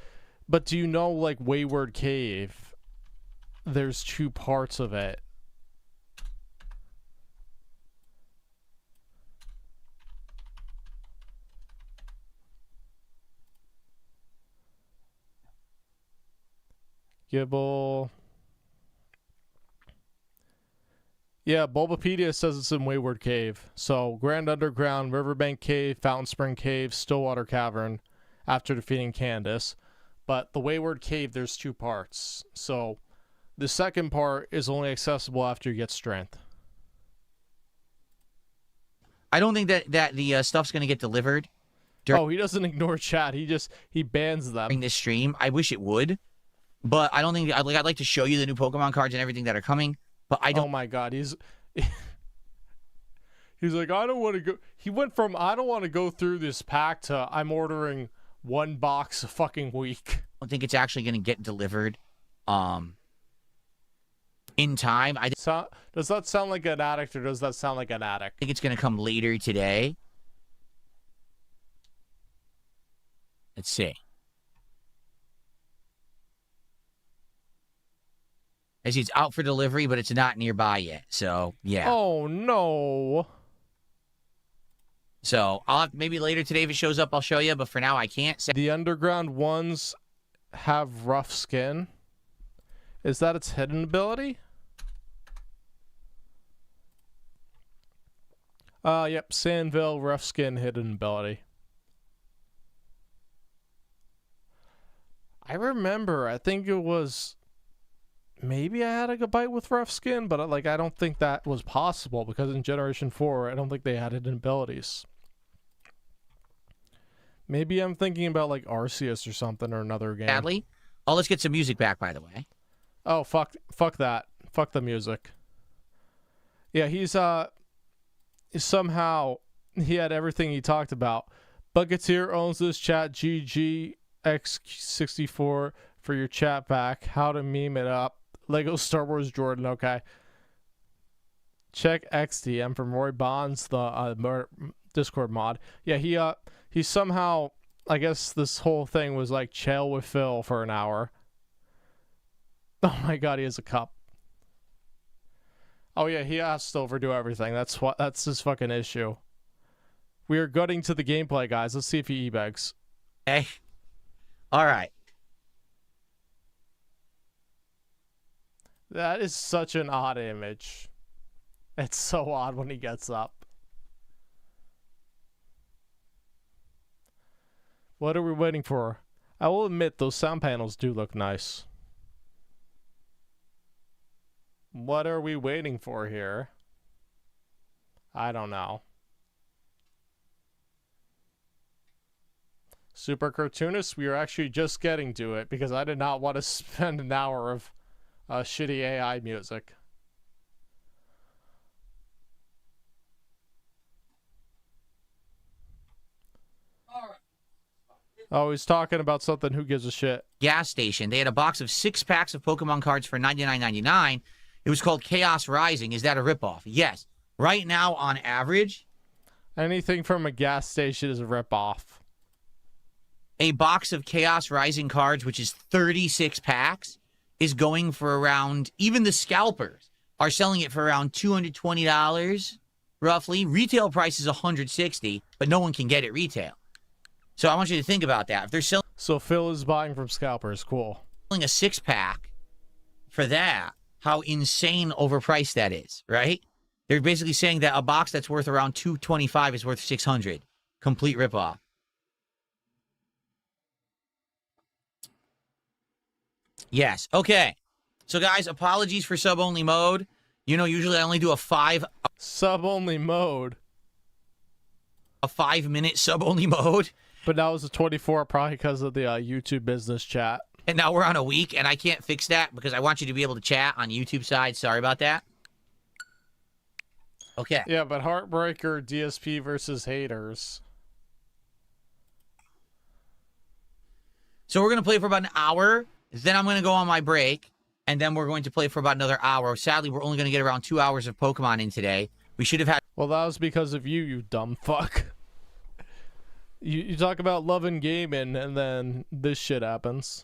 But do you know, like, Wayward Cave? There's 2 parts of it. Gibble. Yeah, Bulbapedia says it's in Wayward Cave. So, Grand Underground, Riverbank Cave, Fountain Spring Cave, Stillwater Cavern, after defeating Candace. But the Wayward Cave, there's 2 parts. So, the second part is only accessible after you get strength. I don't think that the stuff's going to get delivered. He doesn't ignore chat. He bans them. During this stream. I wish it would. But I don't think... I'd like to show you the new Pokemon cards and everything that are coming. But I don't... Oh my god, he's like, I don't want to go... He went from, I don't want to go through this pack to, I'm ordering 1 box a fucking week. I don't think it's actually going to get delivered in time. Does that sound like an addict, or does that sound like an addict? I think it's going to come later today. Let's see. I see it's out for delivery, but it's not nearby yet. So, yeah. Oh, no. So, I'll have, maybe later today if it shows up, I'll show you. But for now, I can't say. The underground ones have rough skin. Is that its hidden ability? Yep. Sandville, rough skin, hidden ability. I remember, I think it was... Maybe I had a bite with rough skin, but like I don't think that was possible because in Generation 4, I don't think they had hidden abilities. Maybe I'm thinking about like Arceus or something or another game. Sadly. Oh, let's get some music back, by the way. Oh, fuck that. Fuck the music. Yeah, he's somehow he had everything he talked about. Bucketeer owns this chat. GGX64 for your chat back. How to meme it up. Lego Star Wars Jordan, okay. Check XDM from Roy Bonds, the Discord mod. Yeah, he somehow, I guess this whole thing was like chill with Phil for an hour. Oh my god, he has a cup. Oh yeah, he has to overdo everything. That's his fucking issue. We are gutting to the gameplay, guys. Let's see if he e-bags. Hey. All right. That is such an odd image. It's so odd when he gets up. What are we waiting for? I will admit, those sound panels do look nice. What are we waiting for here? I don't know. Super Cartoonist, we are actually just getting to it because I did not want to spend an hour of shitty AI music. Oh, he's talking about something. Who gives a shit? gas station. They had a box of 6 packs of Pokemon cards for $99.99. It was called Chaos Rising. Is that a ripoff? Yes. Right now, on average, Anything from a gas station is a ripoff. a box of Chaos Rising cards, which is 36 packs, is going for around, even the scalpers are selling it for around $220, roughly. Retail price is $160, but no one can get it retail. So I want you to think about that. If they're selling So Phil is buying from scalpers. Cool. a 6-pack for that, how insane overpriced that is, right? They're basically saying that a box that's worth around $225 is worth $600. Complete ripoff. Yes. Okay. So, guys, apologies for sub-only mode. You know, usually I only do a 5-only mode. A 5-minute sub-only mode. But now it's a 24, probably because of the YouTube business chat. And now we're on a week, and I can't fix that because I want you to be able to chat on YouTube side. Sorry about that. Okay. Yeah, but Heartbreaker, DSP versus haters. So we're going to play for about an hour. Then I'm going to go on my break. And then we're going to play for about another hour. Sadly, we're only going to get around 2 hours of Pokemon in today. We should have had... Well, that was because of you dumb fuck. You talk about loving gaming, and then this shit happens.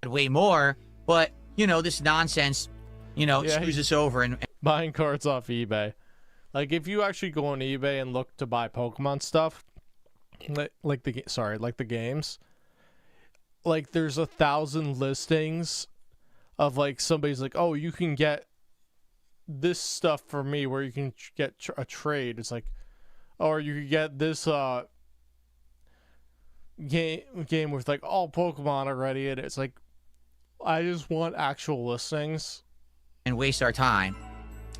way more, but, you know, this nonsense, you know, Yeah, screws us over. And buying cards off eBay. Like, if you actually go on eBay and look to buy Pokemon stuff, like the games, like, there's 1,000 listings of, like, somebody's like, oh, you can get this stuff for me, where you can get a trade. It's like, or you could get this game with, like, all Pokemon already, and it's like, I just want actual listings. and waste our time.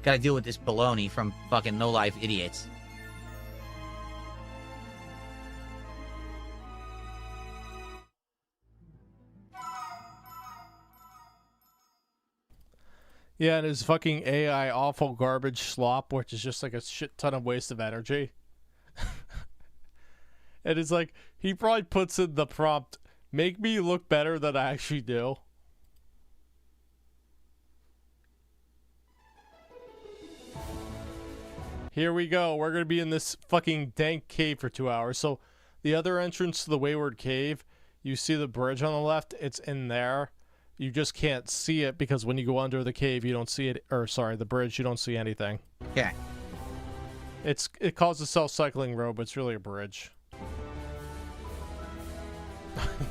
Got to deal with this baloney from fucking no-life idiots. Yeah, and his fucking AI awful garbage slop, which is just like a shit ton of waste of energy. And it's like, he probably puts in the prompt, make me look better than I actually do. Here we go. We're going to be in this fucking dank cave for 2 hours. So the other entrance to the Wayward Cave, you see the bridge on the left? It's in there. You just can't see it because when you go under the cave, you don't see it. Or sorry, the bridge, you don't see anything. Okay. It calls a self-cycling road, but it's really a bridge.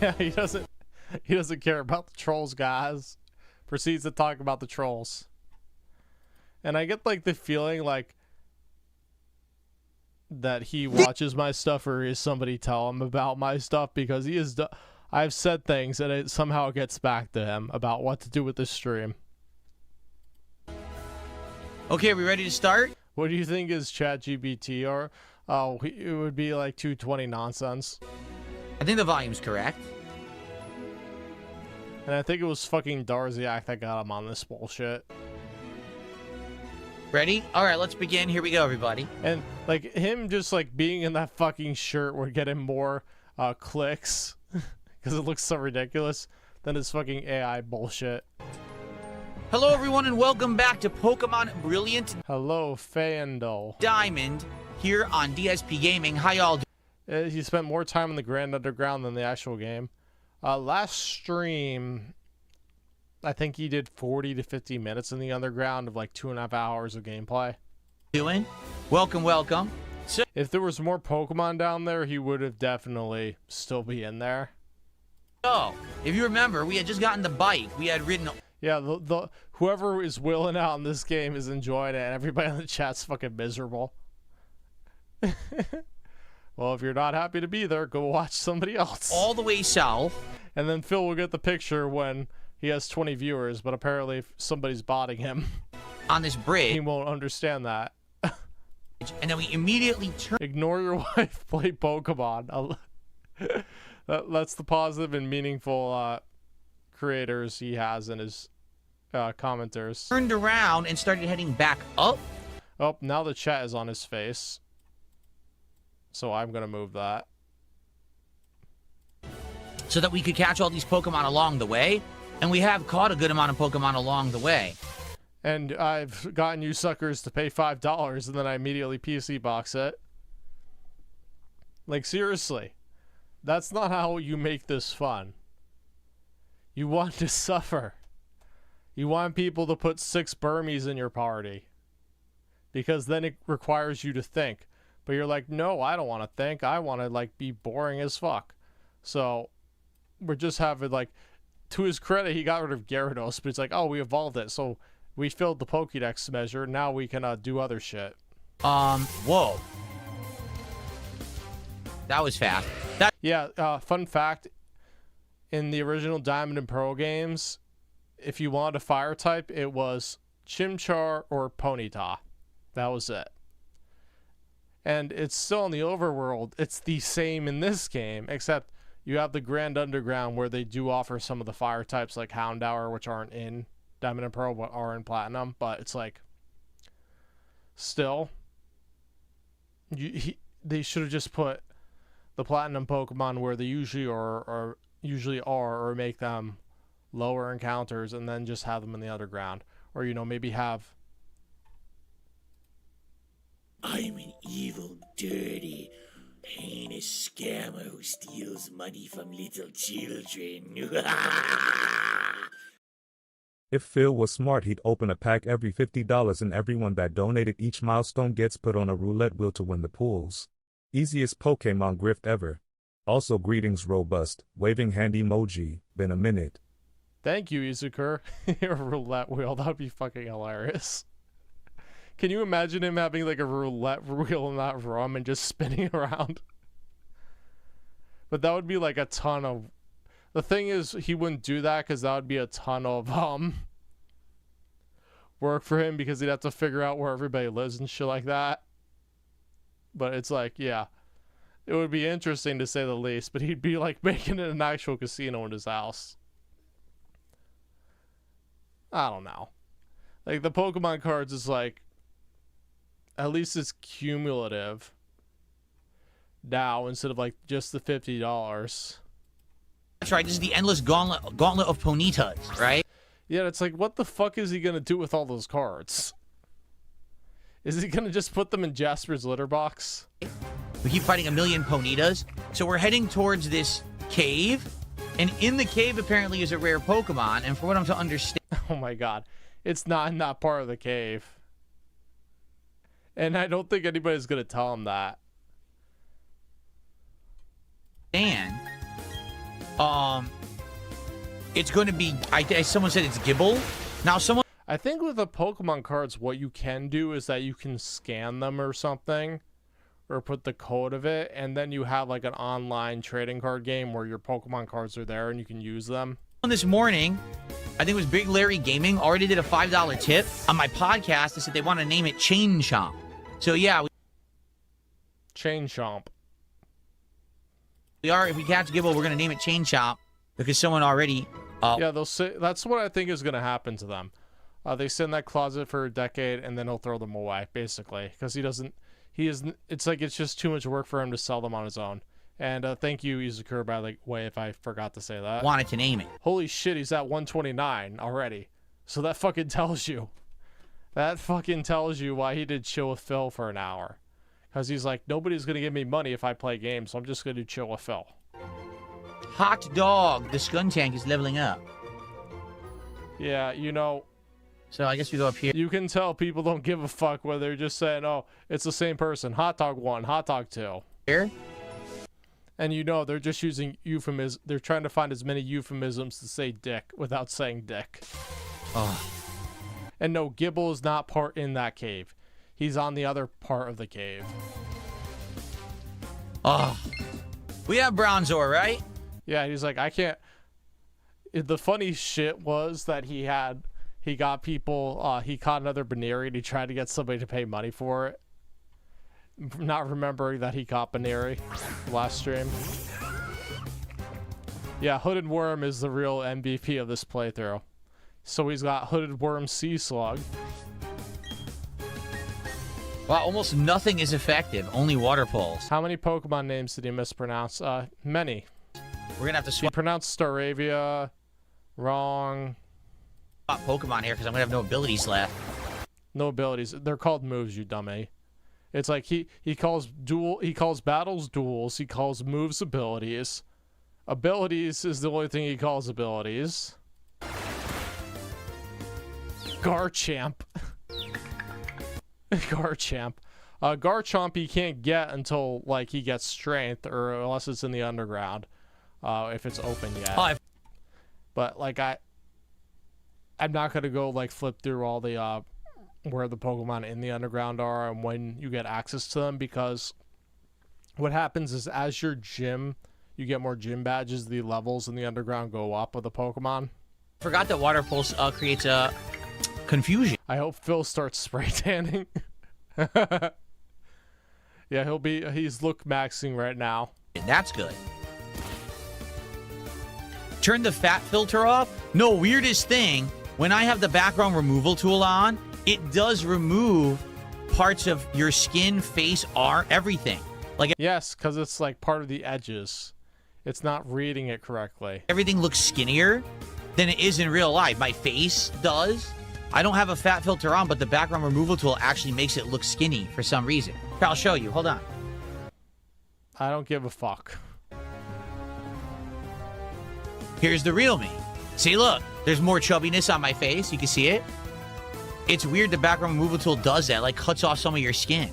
Yeah, he doesn't care about the trolls, guys. Proceeds to talk about the trolls. And I get like the feeling like that he watches my stuff, or is somebody tell him about my stuff, because he is I've said things and it somehow gets back to him about what to do with this stream. Okay, are we ready to start? What do you think is ChatGPT? Or it would be like 220 nonsense. I think the volume's correct. And I think it was fucking Darziak that got him on this bullshit. Ready? All right, let's begin. Here we go, everybody. And like him just like being in that fucking shirt would get him more clicks because it looks so ridiculous than his fucking AI bullshit. Hello, everyone, and welcome back to Pokemon Brilliant Hello, Fandle. Diamond here on DSP Gaming. How y'all doing? He spent more time in the Grand Underground than the actual game. Last stream, I think he did 40 to 50 minutes in the Underground of like 2.5 hours of gameplay. Doing? Welcome, welcome. So, If there was more Pokemon down there, he would have definitely still be in there. if you remember, we had just gotten the bike. We had ridden... Yeah, the whoever is willing out in this game is enjoying it, and everybody in the chat's fucking miserable. Well, if you're not happy to be there, go watch somebody else. all the way south. And then Phil will get the picture when he has 20 viewers, but apparently if somebody's botting him, On this he bridge. won't understand that. And then we immediately turn... Ignore your wife, play Pokemon. That's the positive and meaningful creators he has in his commenters. Turned around and started heading back up. Oh, now the chat is on his face. So I'm going to move that. so that we could catch all these Pokemon along the way. And we have caught a good amount of Pokemon along the way. And I've gotten you suckers to pay $5, and then I immediately PC box it. Like, seriously. That's not how you make this fun. You want to suffer. You want people to put 6 Burmies in your party. Because then it requires you to think. But you're like, no, I don't want to think. I want to, like, be boring as fuck. So, we're just having, like, to his credit, he got rid of Gyarados, but it's like, oh, we evolved it. So, we filled the Pokédex measure. Now we can do other shit. Whoa. That was fast. Yeah, fun fact. In the original Diamond and Pearl games, if you wanted a fire type, it was Chimchar or Ponyta. That was it. And it's still in the overworld. It's the same in this game, except you have the Grand Underground where they do offer some of the fire types like Houndour, which aren't in Diamond and Pearl, but are in Platinum. But it's like, still, they should have just put the Platinum Pokemon where they usually are, or make them lower encounters and then just have them in the underground. Or, you know, maybe have... I'm an evil, dirty, heinous scammer who steals money from little children. If Phil was smart, he'd open a pack every $50 and everyone that donated each milestone gets put on a roulette wheel to win the pools. Easiest Pokemon grift ever. Also, greetings, Robust. Waving hand emoji. Been a minute. Thank you, Izukur. A roulette wheel. That would be fucking hilarious. Can you imagine him having like a roulette wheel in that room and just spinning around? But that would be like a ton of... The thing is, he wouldn't do that because that would be a ton of work for him because he'd have to figure out where everybody lives and shit like that. But it's like, yeah, it would be interesting to say the least, but he'd be like making it an actual casino in his house. I don't know. Like the Pokemon cards is like, at least it's cumulative now instead of like just the $50. That's right. This is the endless gauntlet of Ponytas, right? Yeah, it's like, what the fuck is he gonna do with all those cards? Is he gonna just put them in Jasper's litter box? We keep fighting a million Ponytas. So we're heading towards this cave. And in the cave apparently is a rare Pokemon. And for what I'm to understand... Oh my god. It's not in that part of the cave. And I don't think anybody's gonna tell him that. And... it's going to be... someone said it's Gibble. Now someone... I think with the Pokemon cards, what you can do is that you can scan them or something. Or put the code of it. And then you have like an online trading card game where your Pokemon cards are there and you can use them. This morning, I think it was Big Larry Gaming, already did a $5 tip on my podcast. They said they want to name it Chain Chomp. So yeah. Chain Chomp. We are, if we catch Gibble, we're going to name it Chain Chomp. Because someone already... yeah, they'll say... That's what I think is going to happen to them. They sit in that closet for a decade and then he'll throw them away, basically. Because he doesn't... It's like it's just too much work for him to sell them on his own. And thank you, Izukur, by the way, if I forgot to say that. Wanted to name it. Holy shit, he's at 129 already. So that fucking tells you. That fucking tells you why he did Chill with Phil for an hour. Because he's like, nobody's going to give me money if I play games, so I'm just going to do Chill with Phil. Hot dog. The Skuntank is leveling up. Yeah, you know... So I guess we go up here. You can tell people don't give a fuck whether they're just saying, oh, it's the same person. Hot dog 1, hot dog 2. Here? And you know, they're just using euphemisms. They're trying to find as many euphemisms to say dick without saying dick. Oh. And no, Gibble is not part in that cave. He's on the other part of the cave. Oh. We have Bronzor, right? Yeah, he's like, I can't... The funny shit was that he got people, he caught another Baneri and he tried to get somebody to pay money for it. Not remembering that he caught Baneri last stream. Yeah, Hooded Worm is the real MVP of this playthrough. So he's got Hooded Worm Sea Slug. Wow, almost nothing is effective. Only water pulls. How many Pokemon names did he mispronounce? Many. We're gonna have to You swap pronounced Staravia wrong. Pokemon here because I'm gonna have no abilities left. No abilities. They're called moves, you dummy. It's like he calls battles duels. He calls moves abilities. Abilities is the only thing he calls abilities. Garchomp. Garchomp. Garchomp he can't get until like he gets strength or unless it's in the underground. If it's open yet. Oh, But like I'm not gonna go like flip through all the where the Pokemon in the underground are and when you get access to them, because what happens is as your gym, you get more gym badges, the levels in the underground go up with the Pokemon. Forgot that Water Pulse creates a confusion. I hope Phil starts spray tanning. Yeah, he's look maxing right now. That's good. Turn the fat filter off. No, weirdest thing, when I have the background removal tool on, it does remove parts of your skin, face, arm, everything. Like Yes, because it's like part of the edges. It's not reading it correctly. everything looks skinnier than it is in real life. My face does. I don't have a fat filter on, but the background removal tool actually makes it look skinny for some reason. I'll show you. Hold on. I don't give a fuck. Here's the real me. See, look. There's more chubbiness on my face. You can see it. It's weird the background removal tool does that. Like, cuts off some of your skin.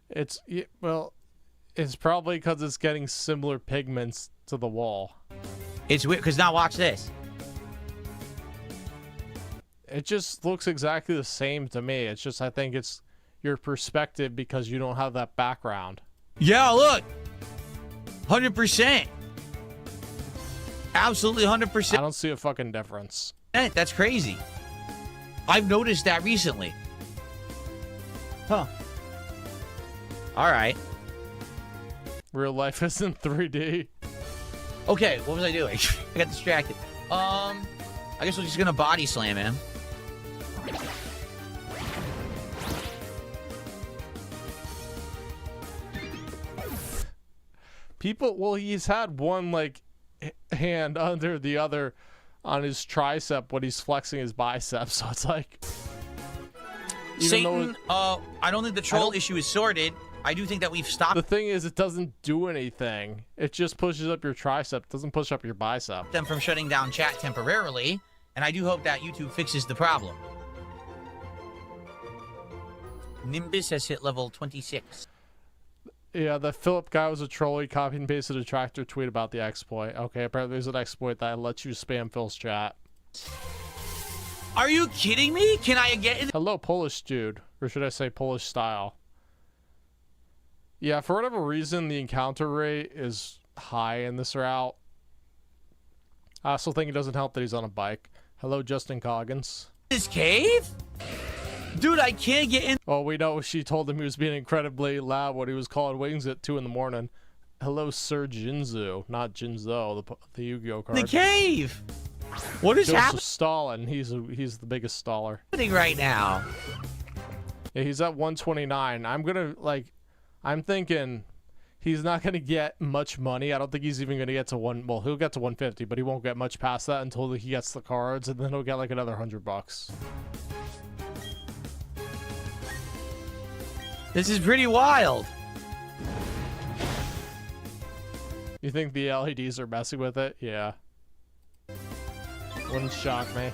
It's probably because it's getting similar pigments to the wall. It's weird, because now watch this. It just looks exactly the same to me. It's just I think it's your perspective because you don't have that background. Yeah, look. 100%. Absolutely I 100%. don't see a fucking difference. That's crazy. I've noticed that recently. Huh. All right. Real life isn't 3D. Okay, what was I doing? I got distracted. I guess we're just gonna body slam him. Well, he's had one like hand under the other on his tricep when he's flexing his biceps, so it's like Satan, I don't think the troll issue is sorted. I do think that we've stopped the thing is it doesn't do anything. It just pushes up your tricep. It doesn't push up your bicep. them from shutting down chat temporarily, and I do hope that YouTube fixes the problem. Nimbus has hit level 26. Yeah, the Philip guy was a troll. He copied and pasted a tractor tweet about the exploit. Okay, apparently there's an exploit that lets you spam Phil's chat. Are you kidding me? Can I get in? Hello, Polish dude. Or should I say Polish style? Yeah, for whatever reason, the encounter rate is high in this route. I also think it doesn't help that he's on a bike. Hello, Justin Coggins. This cave? Dude, I can't get in. Oh, we know she told him he was being incredibly loud when he was calling wings at 2 in the morning. Hello, Sir Jinzu. Not Jinzo, the Yu-Gi-Oh card. The cave. What is Joseph Stalin. He's the biggest staller. happening right now? Yeah, he's at 129. I'm thinking he's not going to get much money. I don't think he's even going to get to well, he'll get to 150, but he won't get much past that until he gets the cards, and then he'll get like another $100. This is pretty wild. You think the LEDs are messing with it? Yeah. Wouldn't shock me.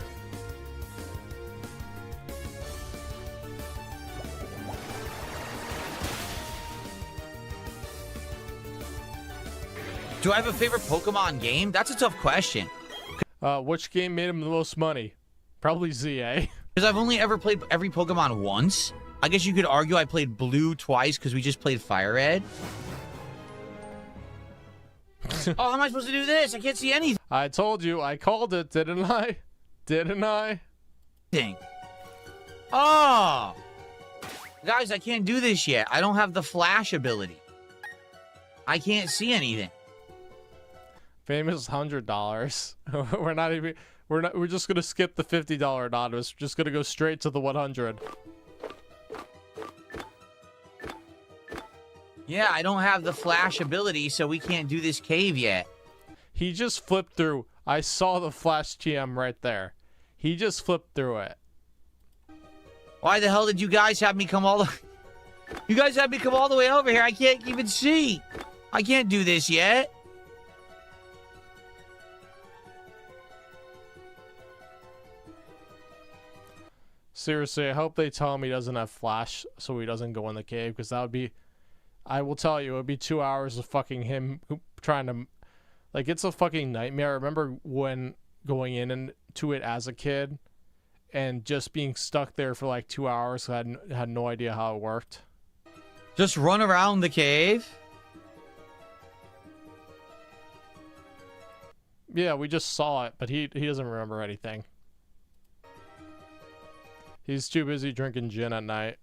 Do I have a favorite Pokemon game? That's a tough question. Which game made him the most money? Probably ZA. Because I've only ever played every Pokemon once. I guess you could argue I played Blue twice because we just played Fire Red. Oh, how am I supposed to do this? I can't see anything. I told you. I called it, didn't I? Didn't I? Oh! Guys, I can't do this yet. I don't have the flash ability. I can't see anything. Famous $100. We're just gonna skip the $50 anonymous. We're just gonna go straight to the 100. Yeah, I don't have the flash ability, so we can't do this cave yet. He just flipped through. I saw the flash TM right there. He just flipped through it. Why the hell did you guys have me come all the... You guys have me come all the way over here. I can't even see. I can't do this yet. Seriously, I hope they tell him he doesn't have flash so he doesn't go in the cave, because that would be... I will tell you, it would be 2 hours of fucking him trying to... Like, it's a fucking nightmare. I remember when going into it as a kid and just being stuck there for like 2 hours. I had no idea how it worked. Just run around the cave? Yeah, we just saw it, but he doesn't remember anything. He's too busy drinking gin at night.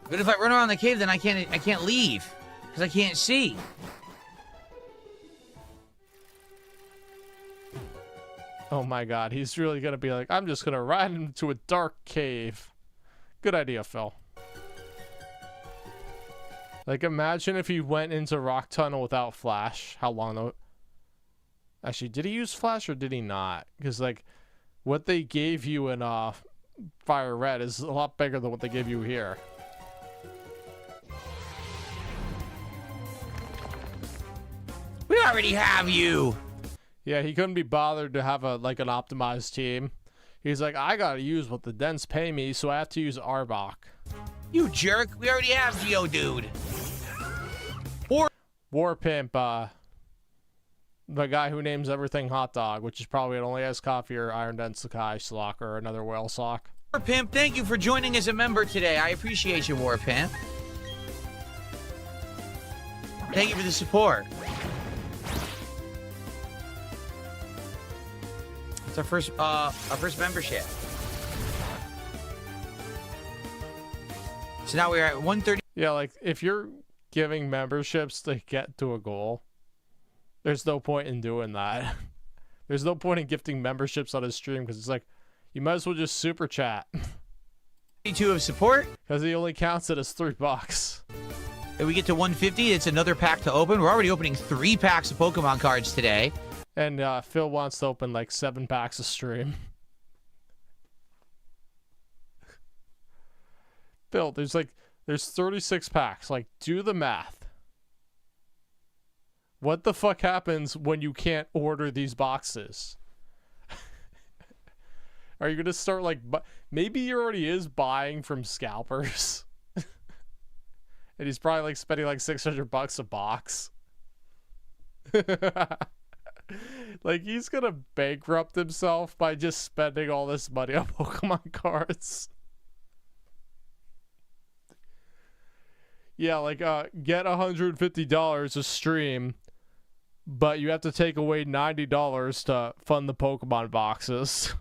But if I run around the cave, then I can't leave because I can't see. Oh my god, he's really gonna be like, I'm just gonna ride into a dark cave. Good idea, Phil. Like, imagine if he went into Rock Tunnel without Flash. How long though? Actually, did he use Flash or did he not? Because, like, what they gave you in Fire Red is a lot bigger than what they give you here. We already have you. Yeah, he couldn't be bothered to have an optimized team. He's like, I gotta use what the Dents pay me, so I have to use Arbok. You jerk. We already have Geodude. War Pimp, the guy who names everything Hot Dog, which is probably it only has coffee or Iron Dent Sakai Sock or another whale sock. War Pimp, thank you for joining as a member today. I appreciate you, War Pimp. Thank you for the support. It's our first membership. So now we're at 130. Yeah, like, if you're giving memberships to get to a goal, there's no point in doing that. There's no point in gifting memberships on his stream, because it's like, you might as well just super chat. 32 of support. Because he only counts it as $3. If we get to 150, it's another pack to open. We're already opening 3 packs of Pokemon cards today. And Phil wants to open like 7 packs a stream. Phil, there's 36 packs. Like, do the math. What the fuck happens when you can't order these boxes? Are you gonna start like... Maybe he already is buying from scalpers. And he's probably like spending like $600 a box. Like, he's gonna bankrupt himself by just spending all this money on Pokemon cards. Yeah, like, get $150 a stream, but you have to take away $90 to fund the Pokemon boxes.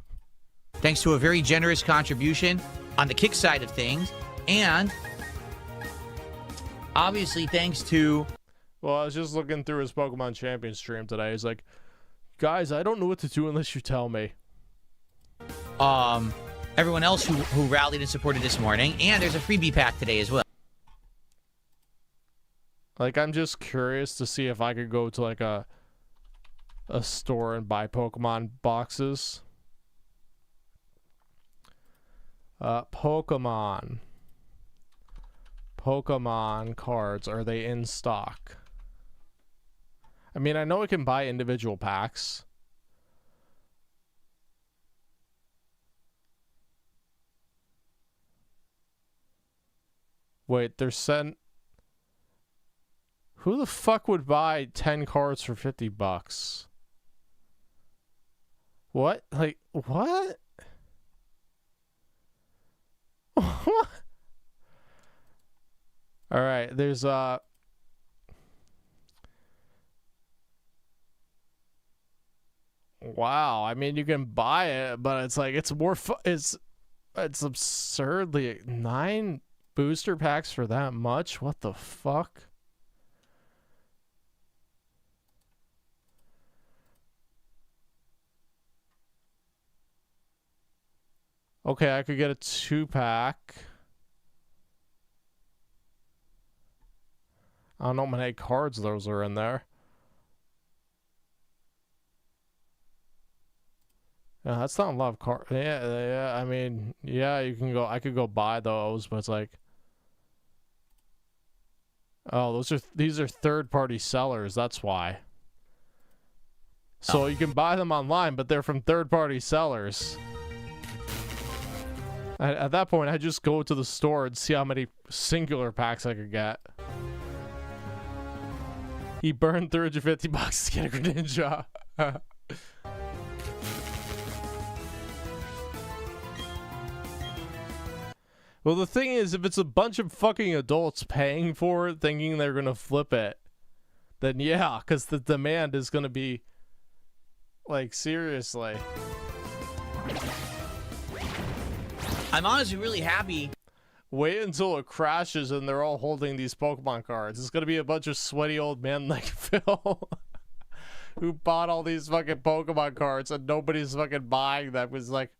Thanks to a very generous contribution on the kick side of things, and obviously thanks to... Well, I was just looking through his Pokemon Champion stream today. He's like, guys, I don't know what to do unless you tell me. Everyone else who rallied and supported this morning, and there's a freebie pack today as well. Like, I'm just curious to see if I could go to like a store and buy Pokemon boxes. Pokemon cards, are they in stock? I mean, I know I can buy individual packs. Wait, they're sent... Who the fuck would buy 10 cards for $50? What? Like, what? What? Alright, there's wow, I mean, you can buy it, but it's like, it's more it's absurdly 9 booster packs for that much? What the fuck? Okay, I could get a 2-pack. I don't know how many cards those are in there. That's not a lot of car. Yeah, yeah. I mean, yeah, you can go. I could go buy those, but it's like, oh, these are third-party sellers. That's why. So you can buy them online, but they're from third-party sellers. At that point, I just go to the store and see how many singular packs I could get. He burned $350 to get a Greninja. Well, the thing is, if it's a bunch of fucking adults paying for it, thinking they're gonna flip it, then yeah, because the demand is gonna be, like, seriously. I'm honestly really happy. Wait until it crashes and they're all holding these Pokemon cards. It's gonna be a bunch of sweaty old men like Phil who bought all these fucking Pokemon cards and nobody's fucking buying them. Was like,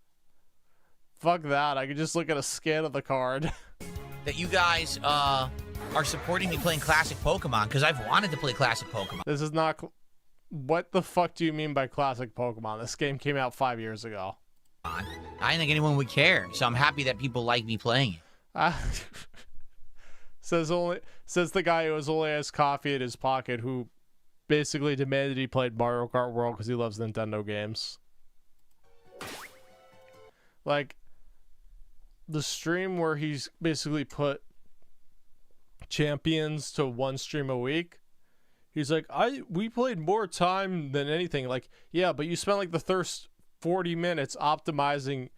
fuck that. I can just look at a scan of the card. That you guys are supporting me playing classic Pokemon, because I've wanted to play classic Pokemon. This is not... What the fuck do you mean by classic Pokemon? This game came out 5 years ago. I didn't think anyone would care, so I'm happy that people like me playing it. Says the guy who has only has coffee in his pocket, who basically demanded he played Mario Kart World because he loves Nintendo games. Like, the stream where he's basically put champions to one stream a week, he's like, we played more time than anything. Like, yeah, but you spent like the first 40 minutes optimizing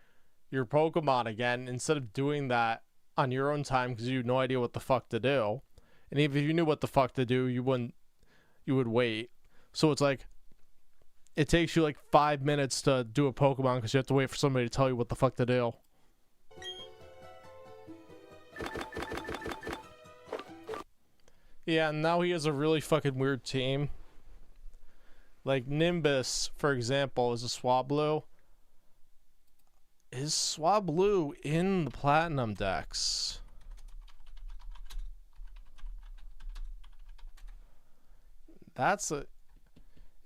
your Pokemon again instead of doing that on your own time because you had no idea what the fuck to do. And even if you knew what the fuck to do, you would wait. So it's like, it takes you like 5 minutes to do a Pokemon because you have to wait for somebody to tell you what the fuck to do. Yeah, and now he has a really fucking weird team. Like Nimbus, for example, is a Swablu. Is Swablu in the Platinum decks?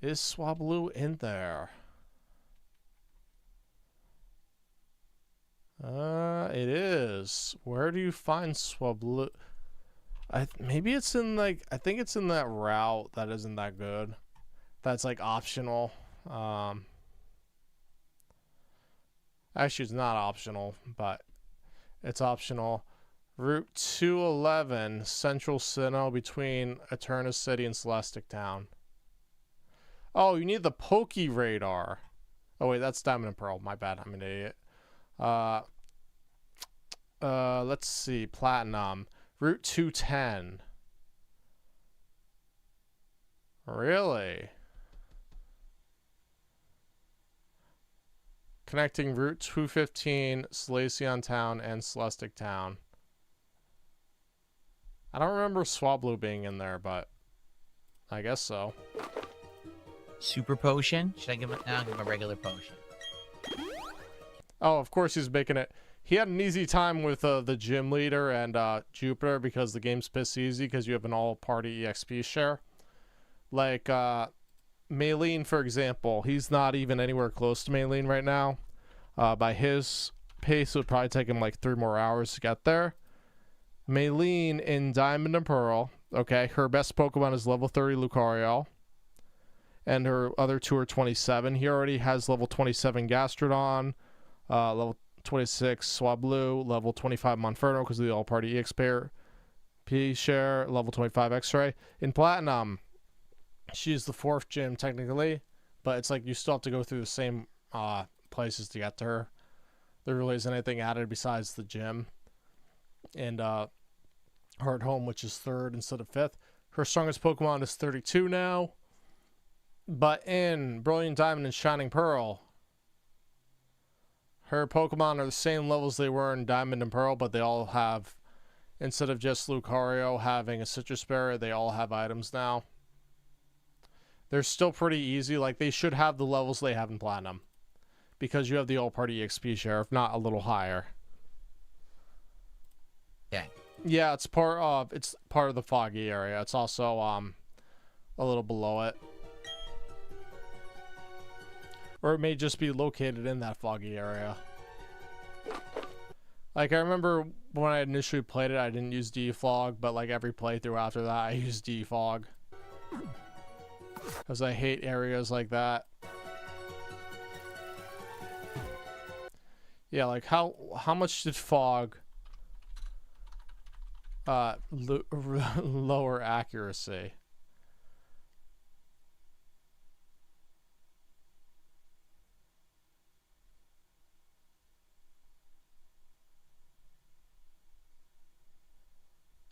Is Swablu in there? It is. Where do you find Swablu? Maybe it's in like, I think it's in that route that isn't that good. That's like optional. Actually, it's not optional, but it's optional. Route 211, Central Sinnoh between Eterna City and Celestic Town. Oh, you need the Poke Radar. Oh wait, that's Diamond and Pearl. My bad, I'm an idiot. Let's see, Platinum. Route 210. Really? Connecting Route 215, Selacion Town, and Celestic Town. I don't remember Swablu being in there, but I guess so. Super potion? Should I give him? No, I'll give him a regular potion. Oh, of course he's making it. He had an easy time with the gym leader and Jupiter because the game's piss easy because you have an all-party EXP share. Like, Maylene, for example, he's not even anywhere close to Maylene right now. By his pace, it would probably take him like 3 more hours to get there. Maylene in Diamond and Pearl, okay, her best Pokemon is level 30 Lucario. And her other 2 are 27. He already has level 27 Gastrodon, level 26 Swablu, level 25 Monferno because of the all-party EXP share, level 25 X-Ray. In Platinum, she's the 4th gym technically, but it's like you still have to go through the same places to get to her. There really isn't anything added besides the gym. And Heart Home, which is 3rd instead of 5th. Her strongest Pokemon is 32 now. But in Brilliant Diamond and Shining Pearl, her Pokemon are the same levels they were in Diamond and Pearl, but they all have, instead of just Lucario having a Citrus Berry, they all have items now. They're still pretty easy. Like, they should have the levels they have in Platinum, because you have the all-party EXP share, if not a little higher. Yeah. Yeah, it's part of the foggy area. It's also a little below it. Or it may just be located in that foggy area. Like, I remember when I initially played it, I didn't use defog, but like every playthrough after that, I used defog. Because I hate areas like that. Yeah, like how much did fog lower accuracy?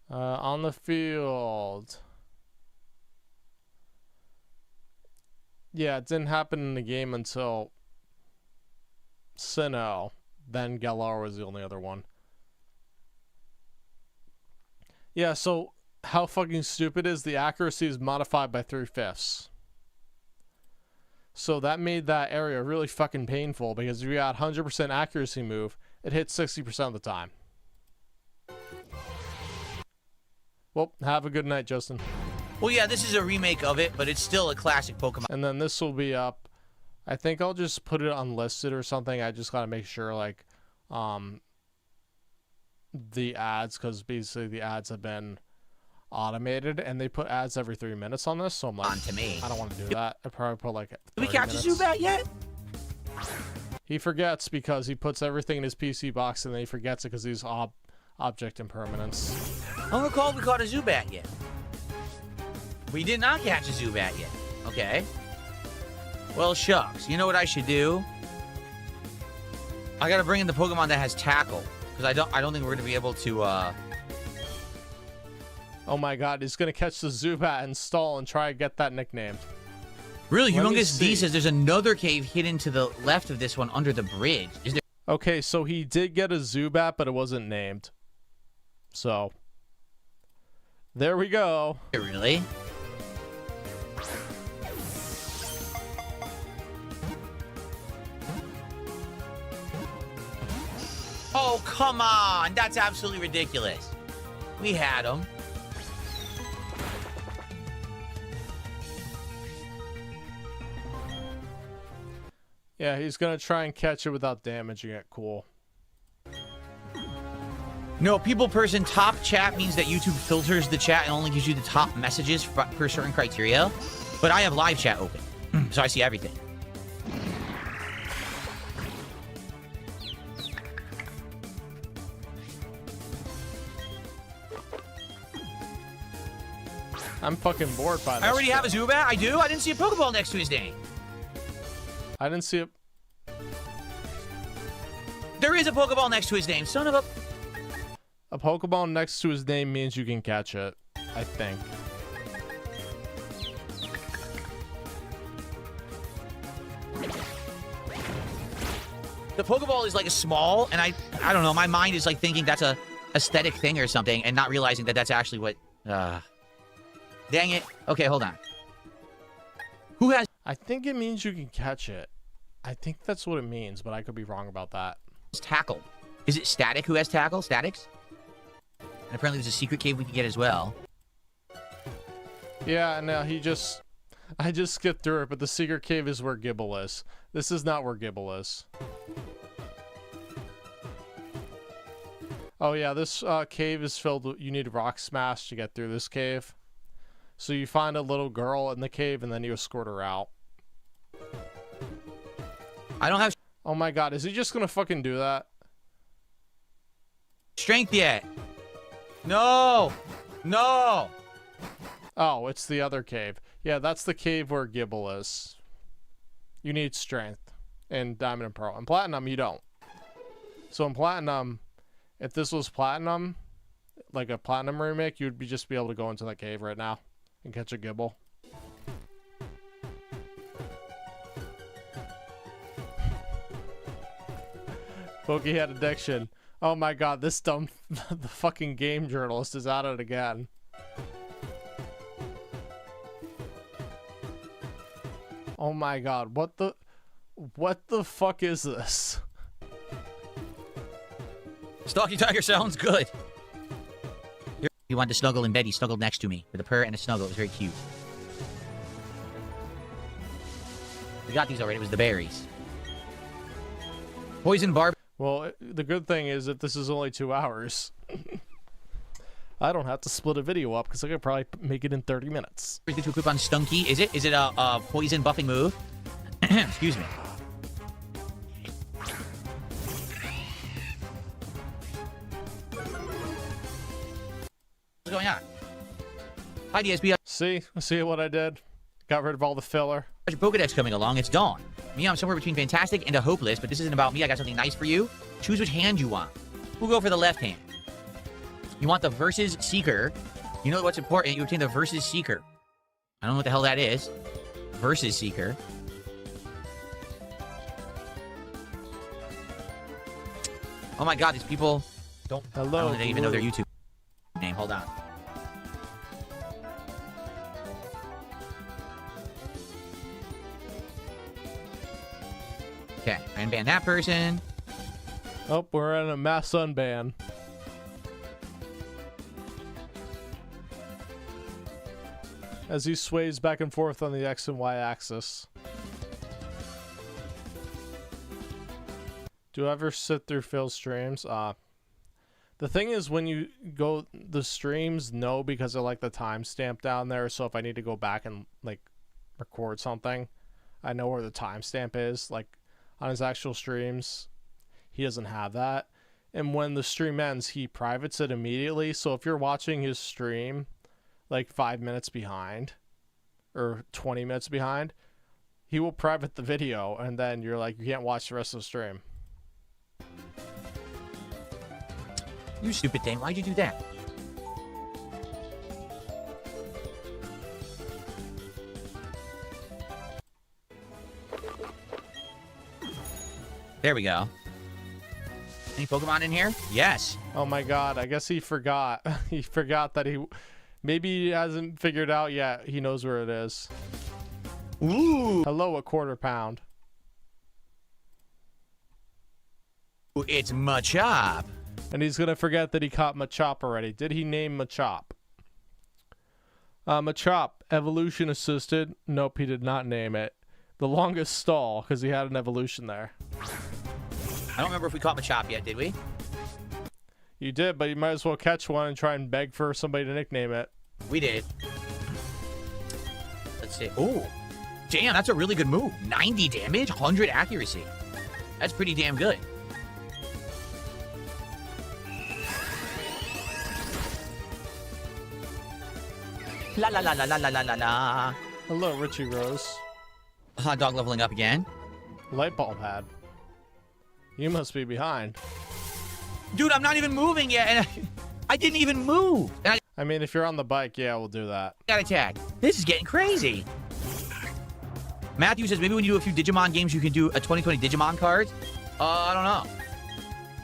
On the field. Yeah, it didn't happen in the game until Sinnoh. Then Galar was the only other one. Yeah, so how fucking stupid is the accuracy is modified by 3/5. So that made that area really fucking painful because if you got 100% accuracy move, it hits 60% of the time. Well, have a good night, Justin. Well, yeah, this is a remake of it, but it's still a classic Pokemon. And then this will be up. I think I'll just put it unlisted or something. I just gotta make sure, like, the ads, because basically the ads have been automated, and they put ads every 3 minutes on this. So I'm like, On to me. I don't want to do that. I probably put like. Did we catch a Zubat yet? He forgets because he puts everything in his PC box, and then he forgets it because he's object impermanence. I don't recall if we caught a Zubat yet. We did not catch a Zubat yet. Okay. Well, shucks. You know what I should do? I gotta bring in the Pokemon that has Tackle, because I don't think we're gonna be able to. Oh my God! He's gonna catch the Zubat and stall and try to get that nickname. Really, Let me Humongous D see. says there's another cave hidden to the left of this one under the bridge. Is there? Okay, so he did get a Zubat, but it wasn't named. So there we go. Really? Oh, come on. That's absolutely ridiculous. We had him. Yeah, he's gonna try and catch it without damaging it. Cool. No, people person top chat means that YouTube filters the chat and only gives you the top messages per certain criteria. But I have live chat open, so I see everything. I'm fucking bored by this. I already have a Zubat. I do. I didn't see a Pokeball next to his name. I didn't see it. There is a Pokeball next to his name. Son of a... A Pokeball next to his name means you can catch it. I think. The Pokeball is like a small, and I don't know. My mind is like thinking that's a aesthetic thing or something, and not realizing that that's actually what. Dang it. Okay, hold on. Who has I think it means you can catch it. I think that's what it means, but I could be wrong about that. Tackle? Is it Static who has Tackle? Statics? And apparently there's a secret cave we can get as well. Yeah, no, I just skipped through it, but the secret cave is where Gibble is. This is not where Gibble is. Oh yeah, this cave is filled with, you need Rock Smash to get through this cave. So you find a little girl in the cave and then you escort her out. I don't have Oh my God, is he just gonna fucking do that? strength yet. No! No! Oh, it's the other cave. Yeah, that's the cave where Gibble is. You need strength in Diamond and Pearl. In Platinum, you don't. So in Platinum, if this was Platinum, like a Platinum remake, you'd just be able to go into that cave right now and catch a Gibble. Pokey had addiction. Oh my God, this dumb, the fucking game journalist is at it again. Oh my God, what the fuck is this? Stalky Tiger sounds good. He wanted to snuggle in bed. He snuggled next to me with a purr and a snuggle. It was very cute. got these already. It was the berries. Poison barb. Well, the good thing is that this is only 2 hours. I don't have to split a video up because I could probably make it in 30 minutes. To equip on Stunky. Is it? Is it a poison buffing move? Excuse me. What's going on? Hi, DSP. See what I did? Got rid of all the filler. Your Pokedex coming along. It's dawn. Me, I'm somewhere between fantastic and a hopeless, but this isn't about me. I got something nice for you. Choose which hand you want. We'll go for the left hand. You want the Versus Seeker. You know what's important? You obtain the Versus Seeker. I don't know what the hell that is. Versus Seeker. Oh my god, these people don't... Hello, I don't think they even know their YouTube name. Hold on. Okay, unban that person. Oh, we're in a mass unban. As he sways back and forth on the X and Y axis. Do I ever sit through Phil's streams? The thing is, when you go, the streams know because of like the timestamp down there. So if I need to go back and like record something, I know where the timestamp is. Like on his actual streams, he doesn't have that. And when the stream ends, he privates it immediately. So if you're watching his stream like 5 minutes behind or 20 minutes behind, he will private the video and then you're like, you can't watch the rest of the stream. You stupid thing. Why'd you do that? There we go. Any Pokemon in here? Yes. Oh my god, I guess he forgot. He forgot that maybe he hasn't figured out yet. He knows where it is. Ooh. Hello, a quarter pound. It's Machop. And he's gonna forget that he caught Machop already. Did he name Machop? Machop, evolution assisted. Nope, he did not name it. The longest stall, because he had an evolution there. I don't remember if we caught Machop yet, did we? You did, but you might as well catch one and try and beg for somebody to nickname it. We did. Let's see. Ooh. Damn, that's a really good move. 90 damage, 100 accuracy. That's pretty damn good. La la la la la la la la la. Hello, Richie Rose. Hot dog leveling up again. Light bulb had. You must be behind. Dude, I'm not even moving yet. And I didn't even move. And I mean, if you're on the bike, yeah, we'll do that. I got attacked. This is getting crazy. Matthew says maybe when you do a few Digimon games, you can do a 2020 Digimon card. I don't know.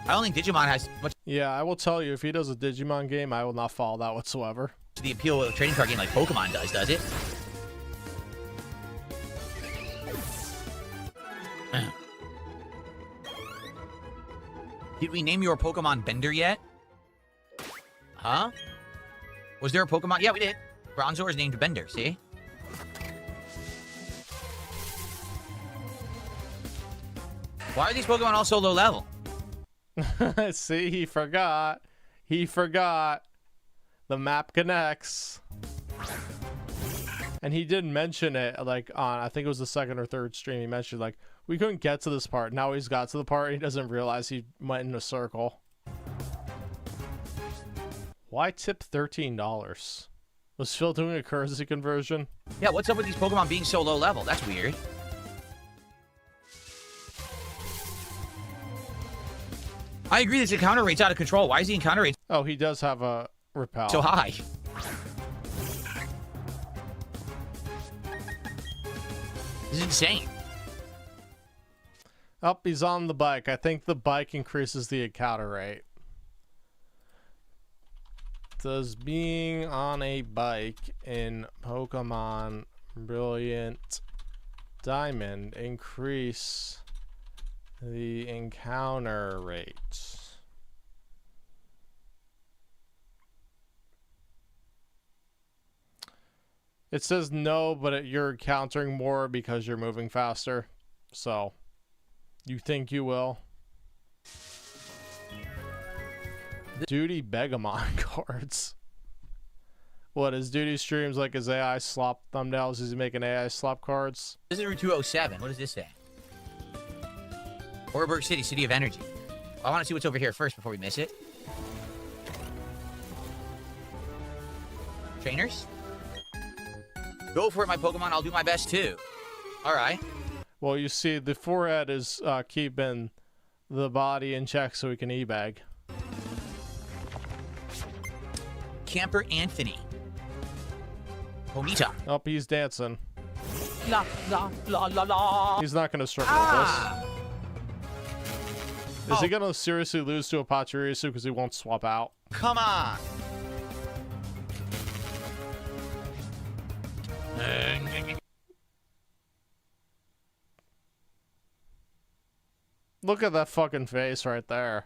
I don't think Digimon has much Yeah, I will tell you, if he does a Digimon game, I will not follow that whatsoever. to the appeal of a trading card game like Pokemon does it? Did we name your Pokemon Bender yet? Huh? Was there a Pokemon? Yeah, we did. Bronzor is named Bender, see? Why are these Pokemon all so low level? See, he forgot. He forgot. The map connects. And he did mention it, like, on, I think it was the second or third stream, he mentioned, like, we couldn't get to this part. Now he's got to the part, he doesn't realize he went in a circle. Why tip $13? Was Phil doing a currency conversion? Yeah, what's up with these Pokemon being so low level? That's weird. I agree this encounter rate's out of control. Why is the encounter rate Oh, he does have a repel. so high? This is insane. Oh, he's on the bike. I think the bike increases the encounter rate. Does being on a bike in Pokemon Brilliant Diamond increase the encounter rate? It says no, but you're countering more because you're moving faster. So, you think you will. Duty Begamon cards. What, is Duty streams like his AI slop thumbnails? Is he making AI slop cards? Visitor 207. What does this say? Oreburg City, City of Energy. I want to see what's over here first before we miss it. Trainers? Go for it, my Pokemon. I'll do my best, too. All right. Well, you see, the forehead is keeping the body in check so he can e-bag. Camper Anthony. Pomita. Oh, he's dancing. La, la, la, la, la. He's not going to struggle with this. Is he going to seriously lose to a Pachirisu because he won't swap out? Come on. Look at that fucking face right there.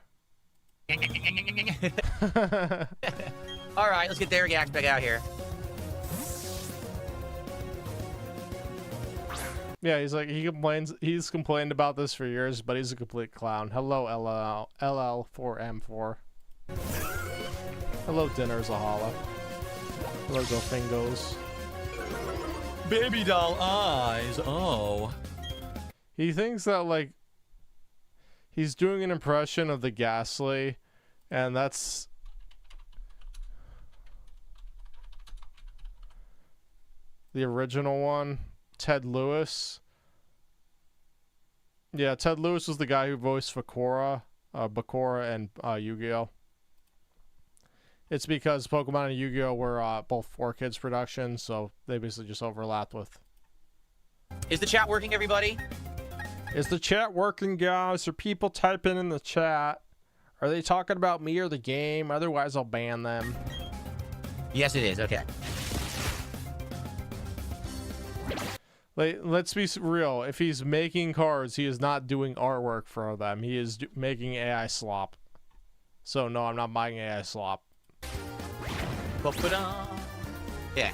All right, let's get Derrigax back out here. Yeah, he's like, he's complained about this for years, but he's a complete clown. Hello, LL4M4. Hello, Dinner's a holla. Hello, Gofingos. Baby doll eyes. Oh. He thinks that, like, he's doing an impression of the Ghastly, and that's... the original one. Ted Lewis. Yeah, Ted Lewis was the guy who voiced Bakura and Yu-Gi-Oh! It's because Pokemon and Yu-Gi-Oh! Were both 4Kids productions, so they basically just overlapped with. Is the chat working, everybody? Is the chat working, guys? Are people typing in the chat? Are they talking about me or the game? Otherwise, I'll ban them. Yes, it is. Okay. Let's be real. If he's making cards, he is not doing artwork for them. He is making AI slop. So, no, I'm not buying AI slop. Yeah.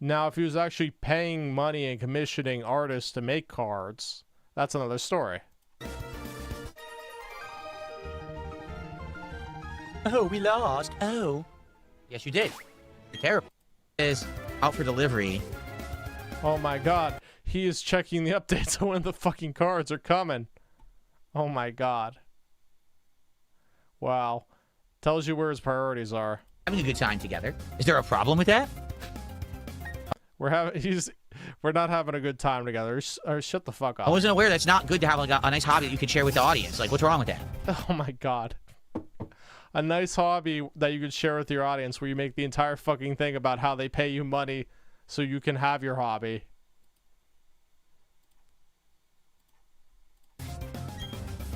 Now, if he was actually paying money and commissioning artists to make cards, that's another story. Oh, we lost. Oh. Yes, you did. You're terrible. Is out for delivery. Oh my god. He is checking the updates on when the fucking cards are coming. Oh my god. Wow. Tells you where his priorities are. Having a good time together. Is there a problem with that? We're not having a good time together. Shut the fuck up. I wasn't aware that's not good to have like a nice hobby that you could share with the audience. Like, what's wrong with that? Oh my god. A nice hobby that you could share with your audience where you make the entire fucking thing about how they pay you money so you can have your hobby.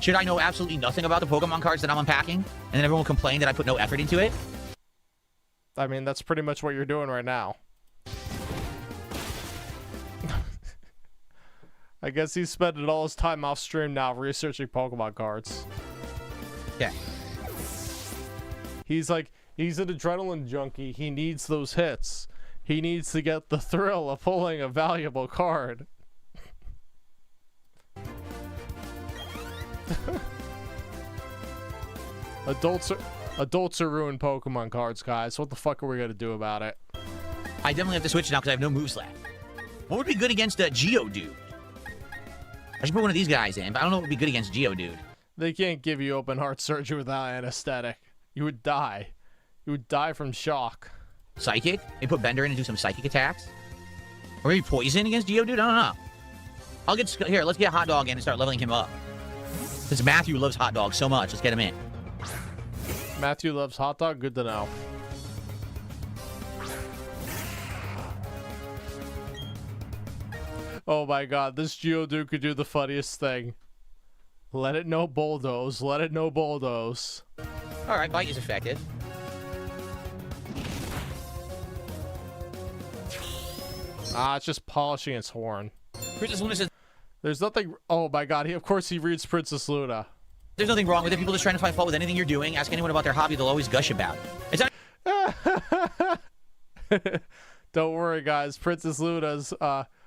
Should I know absolutely nothing about the Pokemon cards that I'm unpacking? And then everyone will complain that I put no effort into it? I mean, that's pretty much what you're doing right now. I guess he's spending all his time off stream now researching Pokemon cards. Yeah. He's an adrenaline junkie. He needs those hits. He needs to get the thrill of pulling a valuable card. Adults are ruined Pokemon cards, guys. What the fuck are we gonna do about it? I definitely have to switch now because I have no moves left. What would be good against a Geodude? I should put one of these guys in, but I don't know what would be good against Geodude. They can't give you open heart surgery without anesthetic. You would die. You would die from shock. Psychic? Maybe put Bender in and do some psychic attacks? Or maybe poison against Geodude? I don't know. Here, let's get Hot Dog in and start leveling him up. Since Matthew loves hot dogs so much, let's get him in. Matthew loves hot dog? Good to know. Oh my god, this Geodude could do the funniest thing. Let it know bulldoze. Let it know bulldoze. Alright, Bite is effective. Ah, it's just polishing its horn. Princess Luna says, there's nothing... Oh my god, of course he reads Princess Luna. there's nothing wrong with it. People just trying to find fault with anything you're doing. Ask anyone about their hobby, they'll always gush about it. It's not... Don't worry, guys. Princess Luna's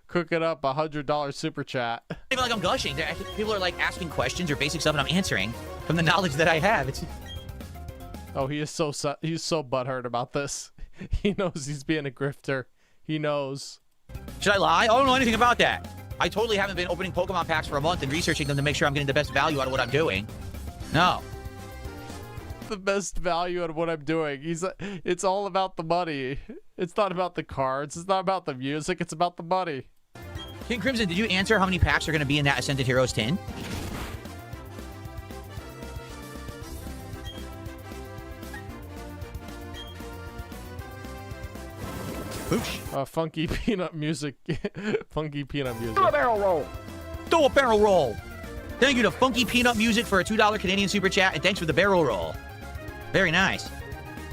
cooking up $100 super chat. Even like I'm gushing. People are like asking questions or basic stuff, and I'm answering from the knowledge that I have. It's... Oh, he's so butthurt about this. He knows he's being a grifter. He knows. Should I lie? I don't know anything about that. I totally haven't been opening Pokemon packs for a month and researching them to make sure I'm getting the best value out of what I'm doing. No. The best value out of what I'm doing. It's all about the money. It's not about the cards. It's not about the music. It's about the money. King Crimson, did you answer how many packs are going to be in that Ascended Heroes tin? Oosh. Funky peanut music. Funky peanut music. Do a barrel roll. Do a barrel roll. Thank you to Funky Peanut Music for a $2 Canadian super chat, and thanks for the barrel roll. Very nice.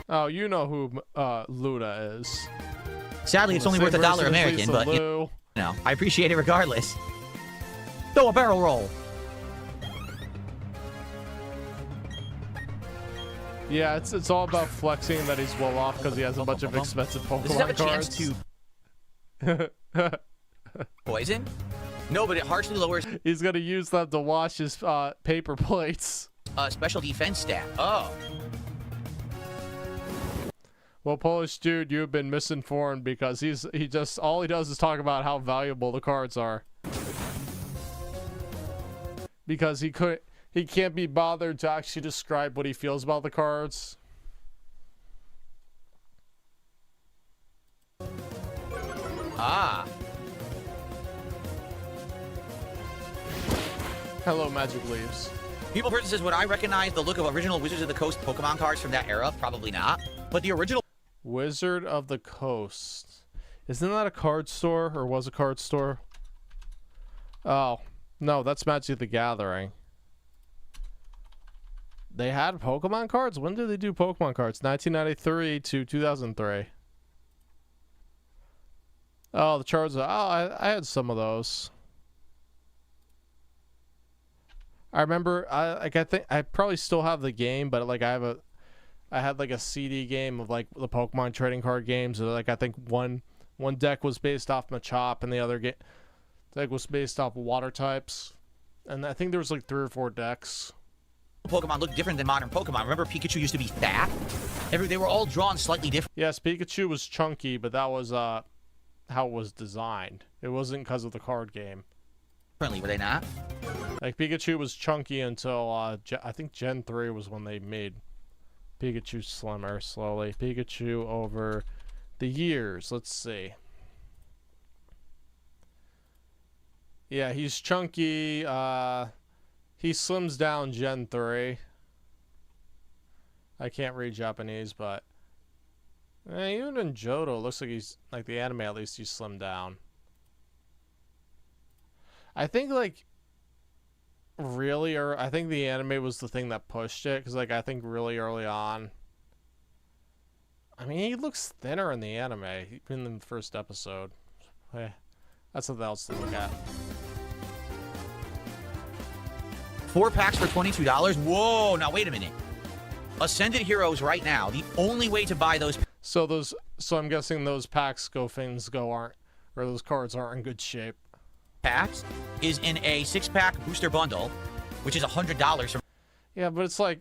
Oh, you know who Luna is. Sadly, it's only worth $1 American, but you know, I appreciate it regardless. Do a barrel roll. Yeah, it's all about flexing that he's well off because he has a bunch of expensive Pokemon Does he have a cards. chance to poison? No, but it harshly lowers. He's gonna use them to wash his paper plates. Special defense stat. Oh. Well, Polish dude, you've been misinformed because all he does is talk about how valuable the cards are. Because he can't be bothered to actually describe what he feels about the cards. Ah. Hello, Magic Leaves. People Person says, would I recognize the look of original Wizards of the Coast Pokemon cards from that era? Probably not. But the original Wizard of the Coast. Isn't that a card store, or was a card store? Oh, no, that's Magic the Gathering. They had Pokemon cards? When did they do Pokemon cards? 1993 to 2003. Oh, the Charizard. Oh, I had some of those. I remember, I think I probably still have the game, but like I had like a CD game of like the Pokemon trading card games. Like I think one deck was based off Machop, and the other deck was based off water types. And I think there was like 3 or 4 decks. Pokemon look different than modern Pokemon. Remember Pikachu used to be fat? They were all drawn slightly different. Yes, Pikachu was chunky, but that was how it was designed. It wasn't because of the card game. Differently, were they not? Like Pikachu was chunky until I think Gen 3 was when they made Pikachu slimmer slowly. Pikachu over the years. Let's see. Yeah, he's chunky. He slims down Gen 3. I can't read Japanese, but even in Johto, it looks like he's like the anime. At least he's slimmed down. I think like I think the anime was the thing that pushed it, because like I think really early on, I mean, he looks thinner in the anime even in the first episode. That's something else to look at. 4 packs for $22. Whoa! Now wait a minute. Ascended Heroes right now. The only way to buy those. So I'm guessing those packs those cards aren't in good shape. Packs is in a 6-pack booster bundle, which is $100 from. Yeah, but it's like,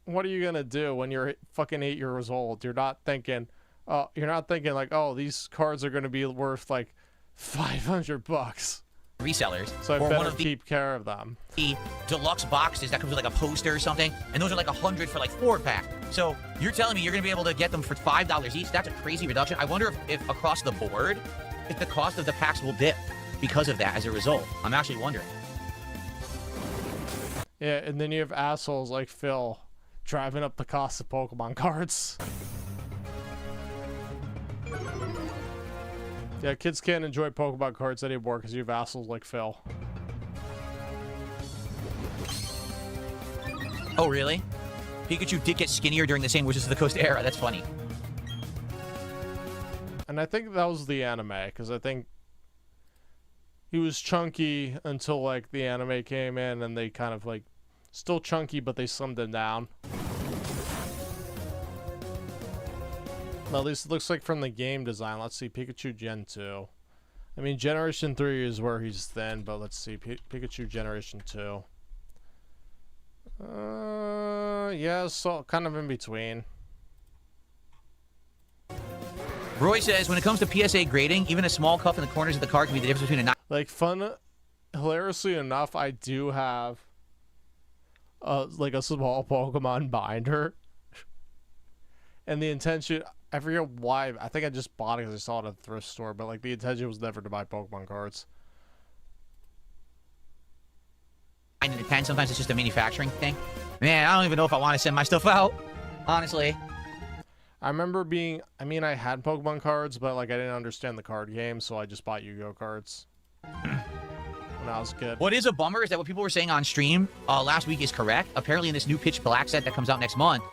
what are you gonna do when you're fucking 8 years old? You're not thinking like, oh, these cards are gonna be worth like $500. Resellers. So I better keep care of them. The deluxe boxes that comes with like a poster or something, and those are like $100 for like 4-pack. So you're telling me you're gonna be able to get them for $5 each? That's a crazy reduction. I wonder if across the board, if the cost of the packs will dip because of that as a result. I'm actually wondering. Yeah, and then you have assholes like Phil driving up the cost of Pokemon cards. Yeah, kids can't enjoy Pokemon cards anymore because you have assholes like Phil. Oh, really? Pikachu did get skinnier during the same Wizards of the Coast era. That's funny. And I think that was the anime, because I think he was chunky until like the anime came in, and they kind of like still chunky, but they slimmed him down. Well, at least it looks like from the game design. Let's see, Pikachu Gen 2. I mean, Generation 3 is where he's thin, but let's see, Pikachu Generation 2. Yeah, so kind of in between. Roy says, when it comes to PSA grading, even a small cuff in the corners of the card can be the difference between a Like, hilariously enough, I do have like a small Pokemon binder. And the intention, I forget why, I think I just bought it because I saw it at the thrift store, but like the intention was never to buy Pokemon cards. 9 and a 10, sometimes it's just a manufacturing thing. Man, I don't even know if I want to send my stuff out, honestly. I remember being, I mean, I had Pokemon cards, but like I didn't understand the card game, so I just bought Yu-Gi-Oh cards when I was a kid. What is a bummer is that what people were saying on stream last week is correct. Apparently in this new Pitch Black set that comes out next month,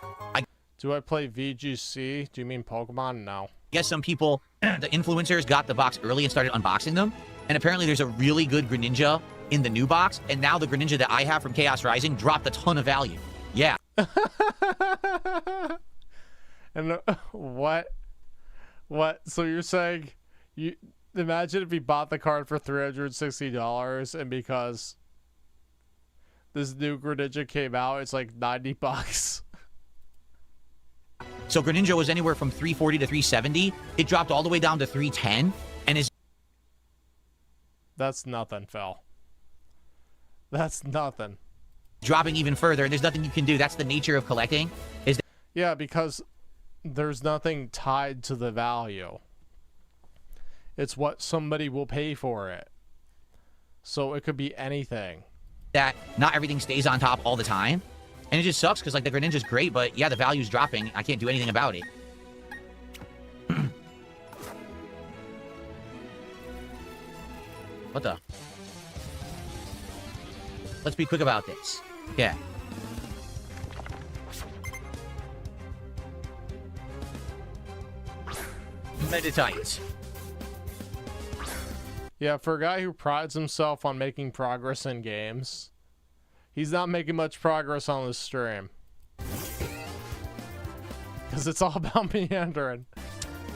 Do I play VGC? Do you mean Pokemon? No. I guess some people, the influencers, got the box early and started unboxing them. And apparently there's a really good Greninja in the new box. And now the Greninja that I have from Chaos Rising dropped a ton of value. Yeah. And what? So you're saying, you imagine if you bought the card for $360 and because this new Greninja came out, it's like $90. So Greninja was anywhere from $340 to $370. It dropped all the way down to $310 and is... That's nothing, Phil. That's nothing. Dropping even further, and there's nothing you can do. That's the nature of collecting. Yeah, because there's nothing tied to the value. It's what somebody will pay for it. So it could be anything. That not everything stays on top all the time. And it just sucks because, like, the Greninja's great, but yeah, the value's dropping. I can't do anything about it. What the? Let's be quick about this. Yeah. Meditites. Yeah, for a guy who prides himself on making progress in games, he's not making much progress on this stream. Because it's all about meandering.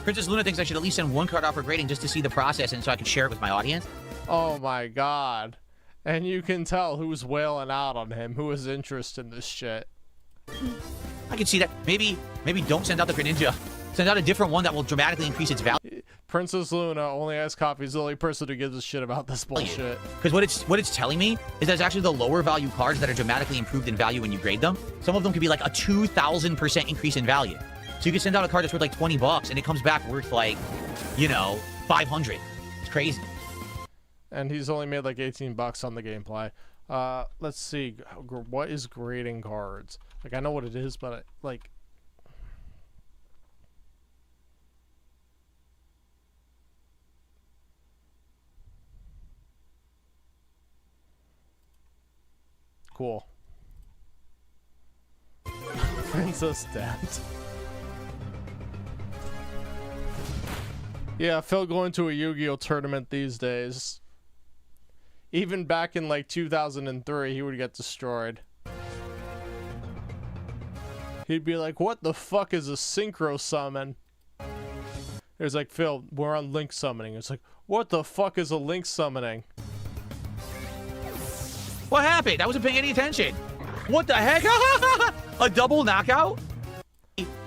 Princess Luna thinks I should at least send one card out for grading just to see the process and so I can share it with my audience. Oh my god. And you can tell who's wailing out on him, who has interest in this shit. I can see that. Maybe don't send out the Greninja. Send out a different one that will dramatically increase its value. Princess Luna only has copies, the only person who gives a shit about this bullshit. Because what it's telling me is that it's actually the lower value cards that are dramatically improved in value when you grade them. Some of them could be like a 2,000% increase in value. So you can send out a card that's worth like $20 and it comes back worth like, you know, 500. It's crazy. And he's only made like 18 bucks on the gameplay. Let's see. What is grading cards? Like, I know what it is, but like... Cool. Princess Dent. Yeah, Phil going to a Yu-Gi-Oh tournament these days. Even back in like 2003, he would get destroyed. He'd be like, what the fuck is a synchro summon? It was like, Phil, we're on link summoning. It's like, what the fuck is a link summoning? What happened? I wasn't paying any attention. What the heck? A double knockout?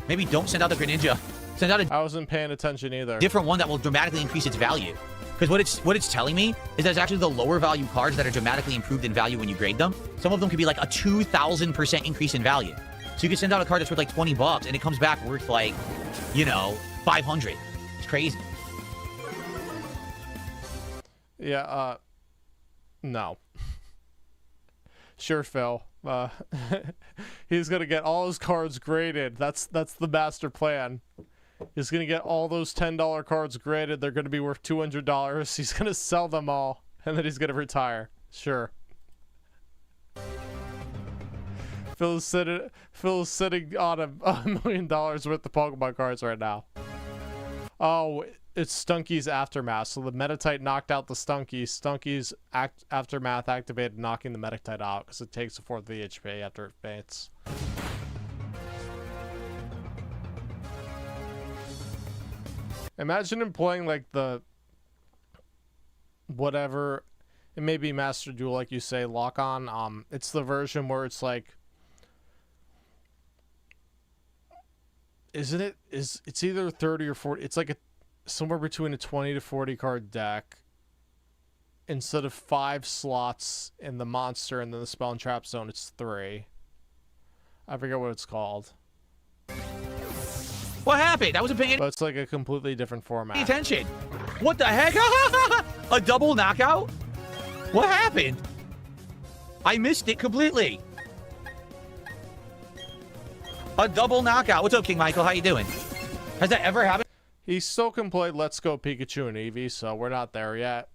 Maybe don't send out the Greninja. Send out a I wasn't paying attention either. different one that will dramatically increase its value. Because what it's telling me is that it's actually the lower value cards that are dramatically improved in value when you grade them. Some of them could be like a 2,000% increase in value. So you can send out a card that's worth like $20 and it comes back worth like, you know, 500. It's crazy. Yeah, no. Sure, Phil. He's gonna get all his cards graded. That's the master plan. He's gonna get all those $10 cards graded. They're gonna be worth $200. He's gonna sell them all, and then he's gonna retire. Sure. Phil's sitting on $1 million worth of Pokemon cards right now. Oh, it's Stunky's Aftermath. So the Meditite knocked out the Stunky. Stunky's Aftermath activated, knocking the Meditite out because it takes a 4th VHP after it faints. Imagine him playing like the whatever. It may be Master Duel, like you say, lock on. It's the version where it's like, isn't it? It's either 30 or 40. It's like somewhere between a 20 to 40 card deck. Instead of 5 slots in the monster and then the spell and trap zone, it's 3. I forget what it's called. What happened? I wasn't paying But it's like a completely different format. any attention. What the heck? A double knockout? What happened? I missed it completely. A double knockout. What's up, King Michael? How you doing? Has that ever happened? He still can play Let's Go Pikachu and Eevee, so we're not there yet.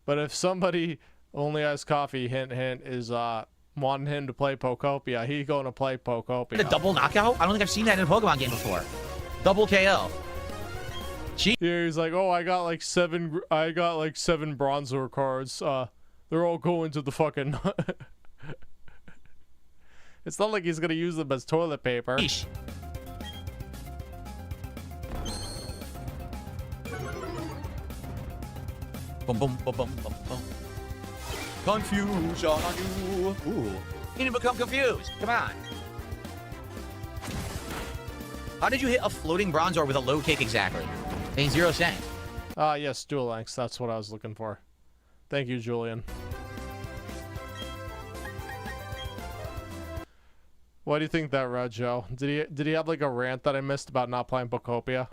But if somebody only has coffee, hint, hint, is wanting him to play Pokopia, he's going to play Pokopia. A double knockout? I don't think I've seen that in a Pokemon game before. Double KO. Yeah, he's like, oh, I got like 7 Bronzor cards. They're all going to the fucking. It's not like he's gonna use them as toilet paper. Yeesh. Boom, boom, boom, boom, boom, boom. Confusion on you. Ooh. You need to become confused. Come on. How did you hit a floating Bronzor with a low kick exactly? Makes 0 sense. Yes, Duel Links. That's what I was looking for. Thank you, Julian. Why do you think that, Red Joe? Did he have like a rant that I missed about not playing Pokopia?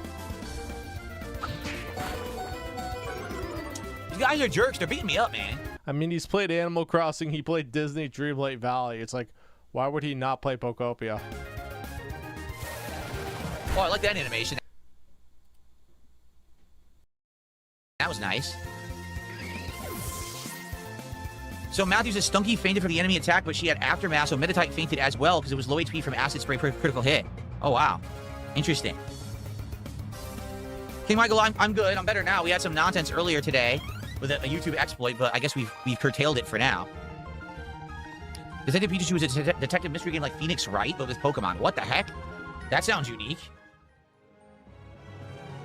These guys are jerks. They're beating me up, man. I mean, he's played Animal Crossing. He played Disney Dreamlight Valley. It's like, why would he not play Pokopia? Oh, I like that animation. That was nice. So Matthew says Stunky fainted from the enemy attack, but she had aftermath, so Meditite fainted as well because it was low HP from acid spray per critical hit. Oh, wow. Interesting. King Michael, I'm good. I'm better now. We had some nonsense earlier today with a YouTube exploit, but I guess we've curtailed it for now. Detective Pikachu was a detective mystery game like Phoenix Wright, but with Pokemon. What the heck? That sounds unique.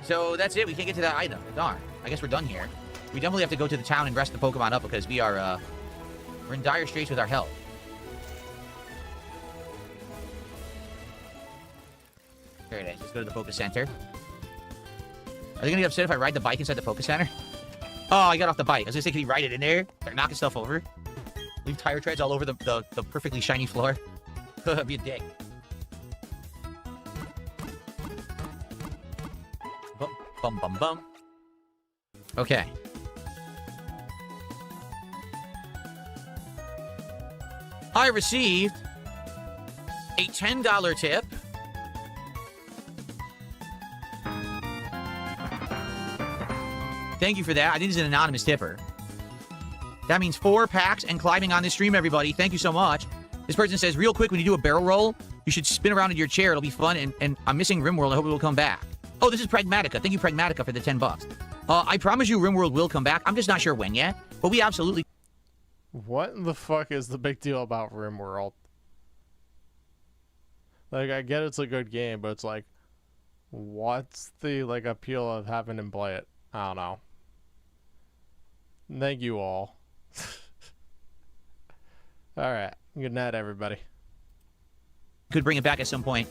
So that's it. We can't get to that item. Darn. I guess we're done here. We definitely have to go to the town and rest the Pokemon up because we are, we're in dire straits with our health. There it is. Let's go to the Poké Center. Are they gonna get upset if I ride the bike inside the Poké Center? Oh, I got off the bike. I was gonna say, can you ride it in there? Start knocking stuff over. Leave tire treads all over the perfectly shiny floor. Be a dick. Bum, bum, bum, bum. Okay. I received a $10 tip. Thank you for that. I think it's an anonymous tipper. That means 4 packs and climbing on this stream, everybody. Thank you so much. This person says, real quick, when you do a barrel roll, you should spin around in your chair. It'll be fun. And I'm missing RimWorld. I hope it will come back. Oh, this is Pragmatica. Thank you, Pragmatica, for the $10. I promise you RimWorld will come back. I'm just not sure when yet. But we absolutely... What the fuck is the big deal about RimWorld? Like, I get it's a good game, but it's like, what's the, like, appeal of having him play it? I don't know. Thank you all. Alright. Good night, everybody. could bring it back at some point.